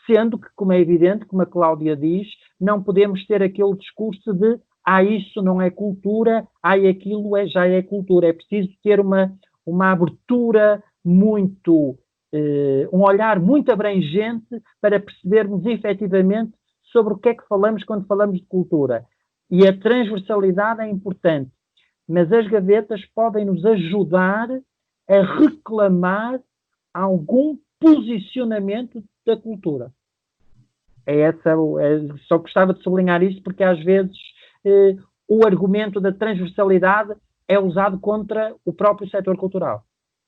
sendo que, como é evidente, como a Cláudia diz, não podemos ter aquele discurso de isso não é cultura, aquilo já é cultura. É preciso ter uma abertura muito, um olhar muito abrangente para percebermos efetivamente sobre o que é que falamos quando falamos de cultura. E a transversalidade é importante, mas as gavetas podem nos ajudar a reclamar algum posicionamento da cultura. Só gostava de sublinhar isso, porque às vezes o argumento da transversalidade é usado contra o próprio setor cultural.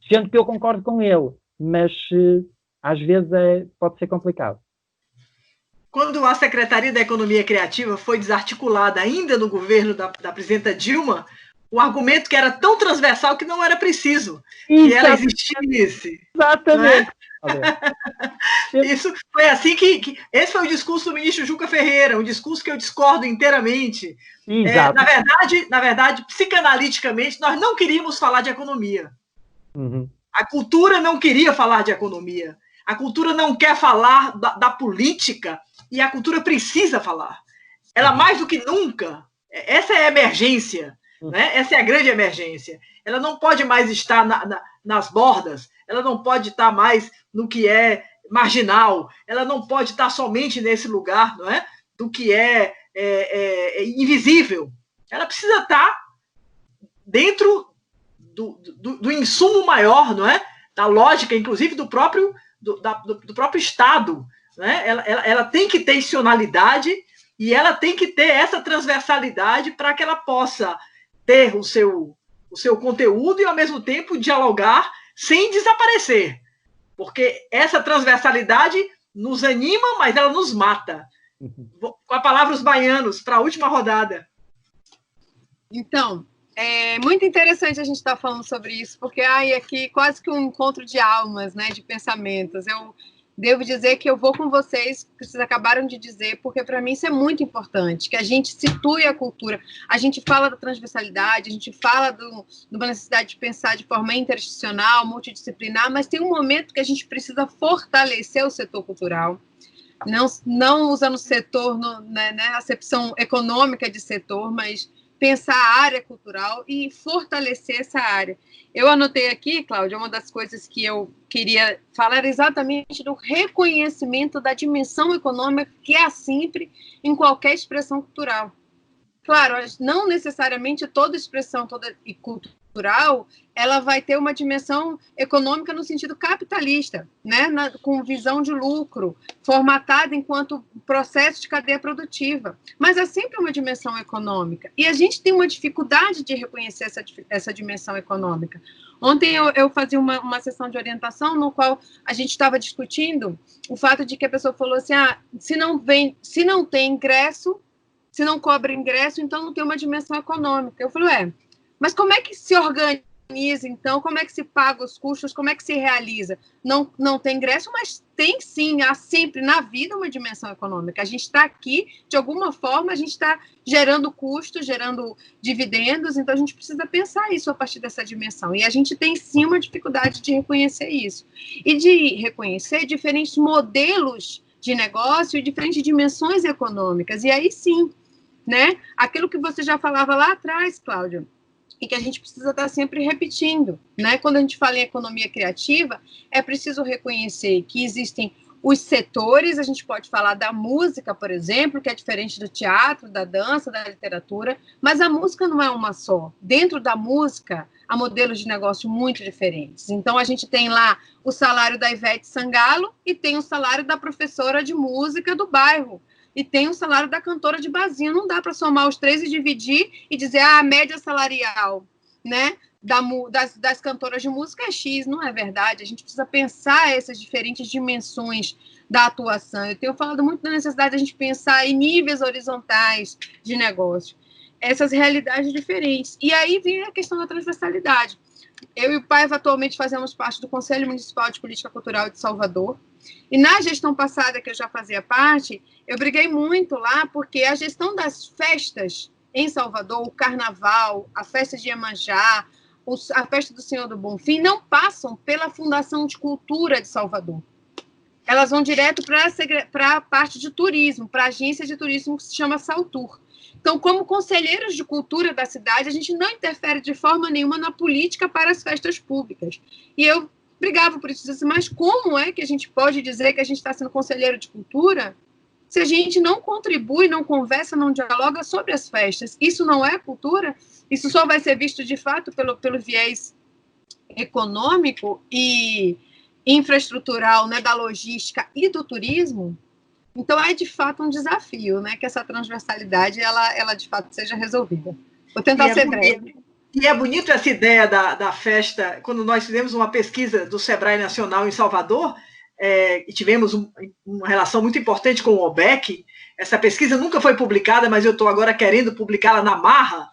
Sendo que eu concordo com ele, mas às vezes pode ser complicado. Quando a Secretaria da Economia Criativa foi desarticulada ainda no governo da presidenta Dilma, o argumento que era tão transversal que não era preciso que ela existisse. Exatamente. Isso foi assim que esse foi o discurso do ministro Juca Ferreira, um discurso que eu discordo inteiramente. Na verdade, psicanaliticamente, nós não queríamos falar de economia. Uhum. A cultura não queria falar de economia. A cultura não quer falar da política, e a cultura precisa falar. Ela, mais do que nunca, essa é a emergência, né? Essa é a grande emergência. Ela não pode mais estar nas bordas, ela não pode estar mais no que é marginal, ela não pode estar somente nesse lugar, não é? Do que é invisível. Ela precisa estar dentro do insumo maior, não é? Da lógica, inclusive, do próprio Estado. Né? Ela tem que ter institucionalidade e ela tem que ter essa transversalidade para que ela possa ter o o seu conteúdo e, ao mesmo tempo, dialogar sem desaparecer. Porque essa transversalidade nos anima, mas ela nos mata. Com a palavra os baianos, para a última rodada. Então, é muito interessante a gente estar falando sobre isso, porque aqui quase que um encontro de almas, né, de pensamentos. Eu devo dizer que eu vou com vocês, que vocês acabaram de dizer, porque para mim isso é muito importante, que a gente situe a cultura. A gente fala da transversalidade, a gente fala de uma necessidade de pensar de forma interinstitucional, multidisciplinar, mas tem um momento que a gente precisa fortalecer o setor cultural, não usando o setor na acepção econômica de setor, mas pensar a área cultural e fortalecer essa área. Eu anotei aqui, Cláudia, uma das coisas que eu queria falar era exatamente do reconhecimento da dimensão econômica que há sempre em qualquer expressão cultural. Claro, não necessariamente toda expressão cultural ela vai ter uma dimensão econômica no sentido capitalista, né? Com visão de lucro, formatada enquanto processo de cadeia produtiva. Mas é sempre uma dimensão econômica. E a gente tem uma dificuldade de reconhecer essa dimensão econômica. Ontem eu fazia uma sessão de orientação no qual a gente estava discutindo o fato de que a pessoa falou assim, se não tem ingresso, se não cobra ingresso, então não tem uma dimensão econômica. Eu falei, mas como é que se organiza, então? Como é que se paga os custos? Como é que se realiza? Não tem ingresso, mas tem sim, há sempre na vida uma dimensão econômica. A gente está aqui, de alguma forma, a gente está gerando custos, gerando dividendos, então a gente precisa pensar isso a partir dessa dimensão. E a gente tem sim uma dificuldade de reconhecer isso. E de reconhecer diferentes modelos de negócio e diferentes dimensões econômicas. E aí sim, né? Aquilo que você já falava lá atrás, Cláudia, e que a gente precisa estar sempre repetindo, né? Quando a gente fala em economia criativa, é preciso reconhecer que existem os setores, a gente pode falar da música, por exemplo, que é diferente do teatro, da dança, da literatura, mas a música não é uma só. Dentro da música, há modelos de negócio muito diferentes. Então, a gente tem lá o salário da Ivete Sangalo e tem o salário da professora de música do bairro. E tem o salário da cantora de barzinho. Não dá para somar os três e dividir e dizer a média salarial, né, das cantoras de música é X. Não é verdade. A gente precisa pensar essas diferentes dimensões da atuação. Eu tenho falado muito da necessidade de a gente pensar em níveis horizontais de negócio. Essas realidades diferentes. E aí vem a questão da transversalidade. Eu e o Paiva atualmente fazemos parte do Conselho Municipal de Política Cultural de Salvador. E na gestão passada, que eu já fazia parte, eu briguei muito lá, porque a gestão das festas em Salvador, o Carnaval, a festa de Iemanjá, a festa do Senhor do Bonfim, não passam pela Fundação de Cultura de Salvador. Elas vão direto para a parte de turismo, para a agência de turismo que se chama Saltur. Então, como conselheiros de cultura da cidade, a gente não interfere de forma nenhuma na política para as festas públicas. E eu brigava por isso, disse, mas como é que a gente pode dizer que a gente está sendo conselheiro de cultura se a gente não contribui, não conversa, não dialoga sobre as festas? Isso não é cultura? Isso só vai ser visto, de fato, pelo viés econômico e infraestrutural, né, da logística e do turismo? Então, é, de fato, um desafio, né, que essa transversalidade, ela de fato, seja resolvida. Vou tentar ser breve. E é bonito essa ideia da festa, quando nós fizemos uma pesquisa do Sebrae Nacional em Salvador, e tivemos uma relação muito importante com o OBEC. Essa pesquisa nunca foi publicada, mas eu estou agora querendo publicá-la na marra.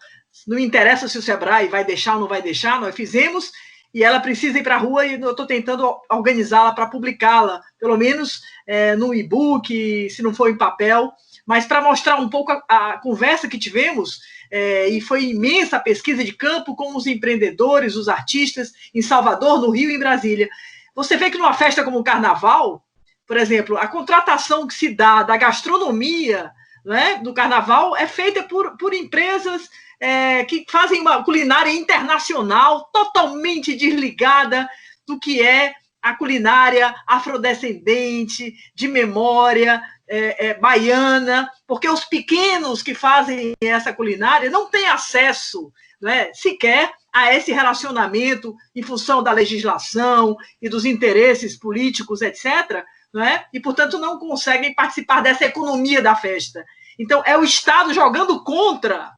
Não interessa se o Sebrae vai deixar ou não vai deixar, nós fizemos, e ela precisa ir para a rua e eu estou tentando organizá-la para publicá-la, pelo menos no e-book, se não for em papel, mas para mostrar um pouco a conversa que tivemos, e foi imensa a pesquisa de campo com os empreendedores, os artistas, em Salvador, no Rio e em Brasília. Você vê que numa festa como o Carnaval, por exemplo, a contratação que se dá da gastronomia, né, do Carnaval é feita por empresas que fazem uma culinária internacional totalmente desligada do que é a culinária afrodescendente, de memória, baiana, porque os pequenos que fazem essa culinária não têm acesso, né, sequer a esse relacionamento em função da legislação e dos interesses políticos, etc., né, e, portanto, não conseguem participar dessa economia da festa. Então, é o Estado jogando contra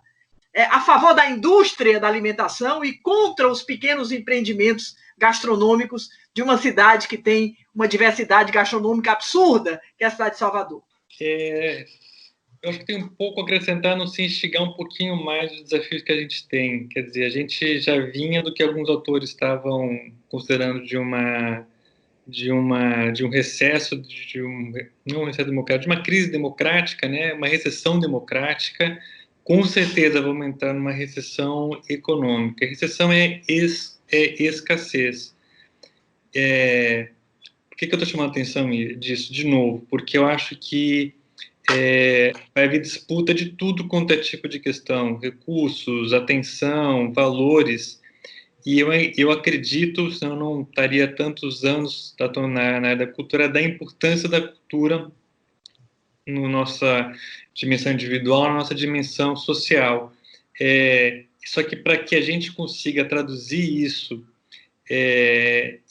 a favor da indústria da alimentação e contra os pequenos empreendimentos gastronômicos de uma cidade que tem uma diversidade gastronômica absurda, que é a cidade de Salvador. Eu acho que tem um pouco a acrescentar no se instigar um pouquinho mais dos desafios que a gente tem. Quer dizer, a gente já vinha do que alguns autores estavam considerando de um recesso, não um recesso democrático, de uma crise democrática, né? Uma recessão democrática. Com certeza vamos entrar numa recessão econômica. A recessão é escassez. Por que eu estou chamando a atenção disso de novo? Porque eu acho que vai haver disputa de tudo quanto é tipo de questão, recursos, atenção, valores, e eu acredito, senão eu não estaria tantos anos na área da cultura, da importância da cultura na nossa dimensão individual, na nossa dimensão social. Só que para que a gente consiga traduzir isso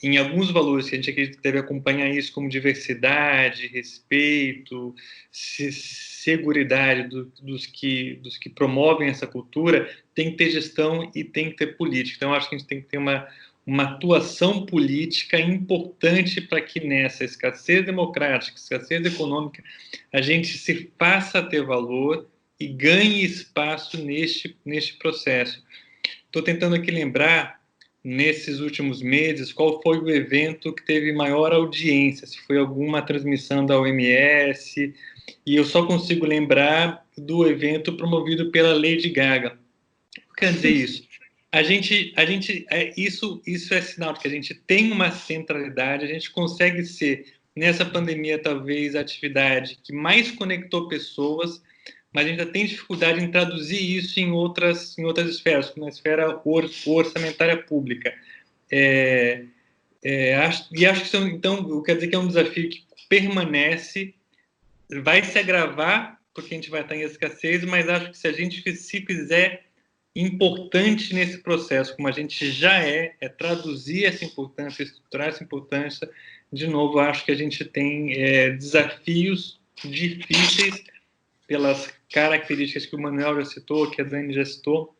em alguns valores que a gente acredita que deve acompanhar isso, como diversidade, respeito, seguridade dos que promovem essa cultura, tem que ter gestão e tem que ter política. Então, acho que a gente tem que ter uma atuação política importante para que nessa escassez democrática, escassez econômica, a gente se faça ter valor e ganhe espaço neste processo. Estou tentando aqui lembrar, nesses últimos meses, qual foi o evento que teve maior audiência, se foi alguma transmissão da OMS, e eu só consigo lembrar do evento promovido pela Lady Gaga. O que quer dizer isso? Isso é sinal de que a gente tem uma centralidade, a gente consegue ser, nessa pandemia, talvez a atividade que mais conectou pessoas, mas a gente ainda tem dificuldade em traduzir isso em outras esferas, como na esfera orçamentária pública. Acho que então, quer dizer que é um desafio que permanece, vai se agravar, porque a gente vai estar em escassez, mas acho que se a gente se fizer importante nesse processo, como a gente já traduzir essa importância, estruturar essa importância, de novo, acho que a gente tem desafios difíceis, pelas características que o Manuel já citou, que a Dani já citou,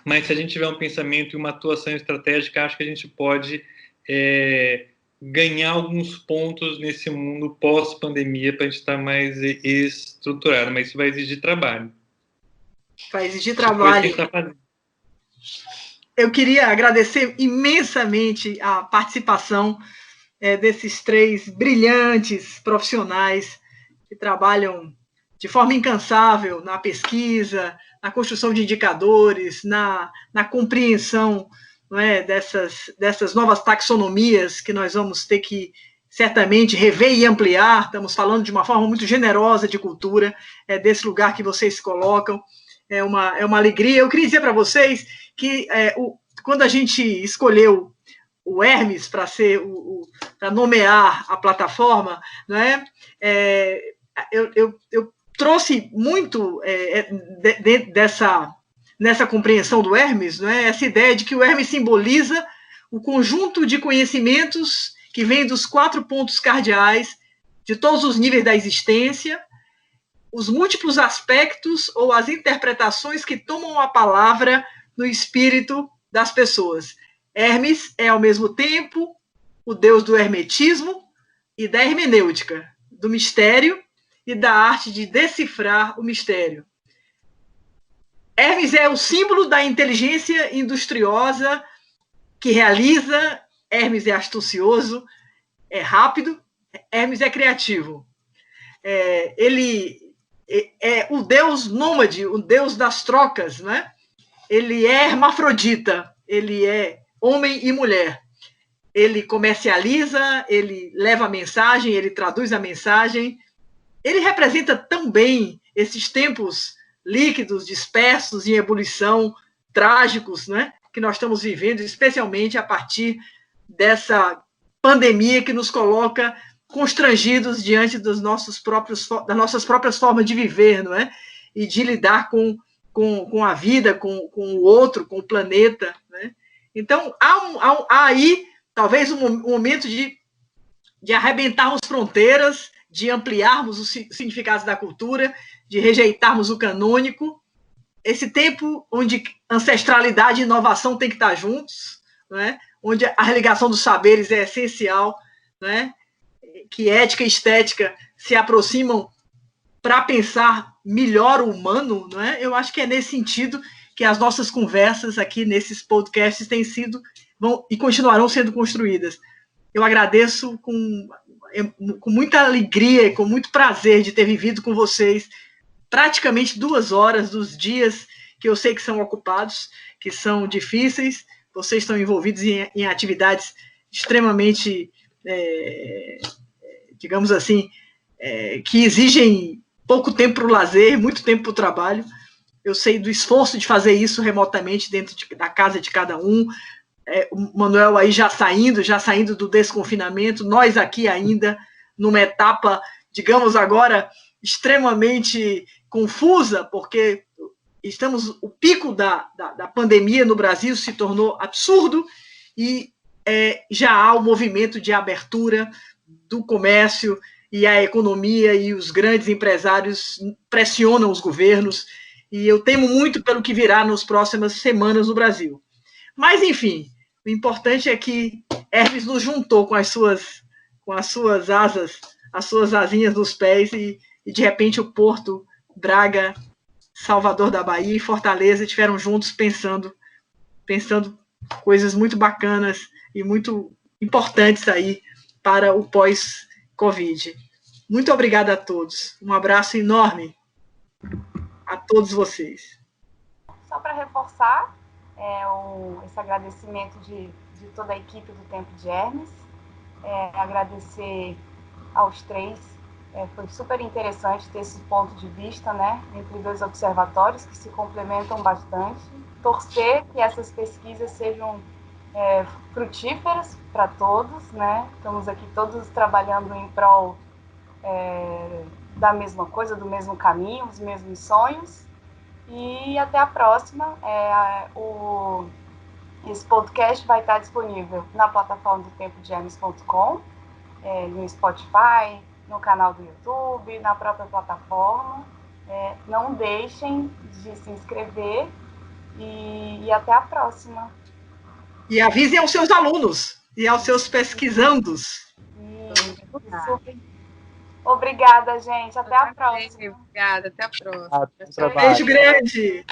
mas se a gente tiver um pensamento e uma atuação estratégica, acho que a gente pode ganhar alguns pontos nesse mundo pós-pandemia para a gente estar mais estruturado, mas isso vai exigir trabalho. Vai exigir trabalho. Eu queria agradecer imensamente a participação desses 3 brilhantes profissionais que trabalham de forma incansável na pesquisa, na construção de indicadores, na compreensão, não é, dessas novas taxonomias que nós vamos ter que, certamente, rever e ampliar. Estamos falando de uma forma muito generosa de cultura, desse lugar que vocês se colocam. É uma alegria. Eu queria dizer para vocês que quando a gente escolheu o Hermes para nomear a plataforma, não é? Eu trouxe muito nessa compreensão do Hermes, não é? Essa ideia de que o Hermes simboliza o conjunto de conhecimentos que vem dos 4 pontos cardeais de todos os níveis da existência, os múltiplos aspectos ou as interpretações que tomam a palavra no espírito das pessoas. Hermes é, ao mesmo tempo, o deus do hermetismo e da hermenêutica, do mistério e da arte de decifrar o mistério. Hermes é o símbolo da inteligência industriosa que realiza. Hermes é astucioso, é rápido, Hermes é criativo. Ele é o deus nômade, o deus das trocas, né? Ele é hermafrodita, ele é homem e mulher. Ele comercializa, ele leva a mensagem, ele traduz a mensagem. Ele representa tão bem esses tempos líquidos, dispersos, em ebulição, trágicos, né, que nós estamos vivendo, especialmente a partir dessa pandemia que nos coloca constrangidos diante das nossas próprias formas de viver, não é? E de lidar com a vida, com o outro, com o planeta, né? Então, há aí, talvez, um momento de arrebentarmos fronteiras, de ampliarmos os significados da cultura, de rejeitarmos o canônico esse tempo onde ancestralidade e inovação têm que estar juntos, né? Onde a ligação dos saberes é essencial, né? Que ética e estética se aproximam para pensar melhor o humano, não é? Eu acho que é nesse sentido que as nossas conversas aqui nesses podcasts têm sido e continuarão sendo construídas. Eu agradeço com muita alegria e com muito prazer de ter vivido com vocês praticamente 2 horas dos dias que eu sei que são ocupados, que são difíceis. Vocês estão envolvidos em atividades extremamente, digamos assim, que exigem pouco tempo para o lazer, muito tempo para o trabalho. Eu sei do esforço de fazer isso remotamente dentro da casa de cada um. O Manuel aí já saindo do desconfinamento, nós aqui ainda numa etapa, digamos agora, extremamente confusa, porque o pico da pandemia no Brasil se tornou absurdo e já há o movimento de abertura do comércio e a economia, e os grandes empresários pressionam os governos, e eu temo muito pelo que virá nas próximas semanas no Brasil. Mas, enfim, o importante é que Hermes nos juntou com as suas asas, as suas asinhas nos pés, e de repente o Porto, Braga, Salvador da Bahia e Fortaleza estiveram juntos pensando coisas muito bacanas e muito importantes aí para o pós-Covid. Muito obrigada a todos. Um abraço enorme a todos vocês. Só para reforçar esse agradecimento de toda a equipe do Tempo de Hermes, agradecer aos 3, foi super interessante ter esse ponto de vista, né, entre 2 observatórios que se complementam bastante, torcer que essas pesquisas sejam frutíferas para todos, né, estamos aqui todos trabalhando em prol da mesma coisa, do mesmo caminho, os mesmos sonhos, e até a próxima. Esse podcast vai estar disponível na plataforma do tempodehermes.com, no Spotify, no canal do YouTube, na própria plataforma. Não deixem de se inscrever e até a próxima. E avisem aos seus alunos e aos seus pesquisandos. Isso. Obrigada, gente. Até a próxima. Obrigada, até a próxima. Beijo grande.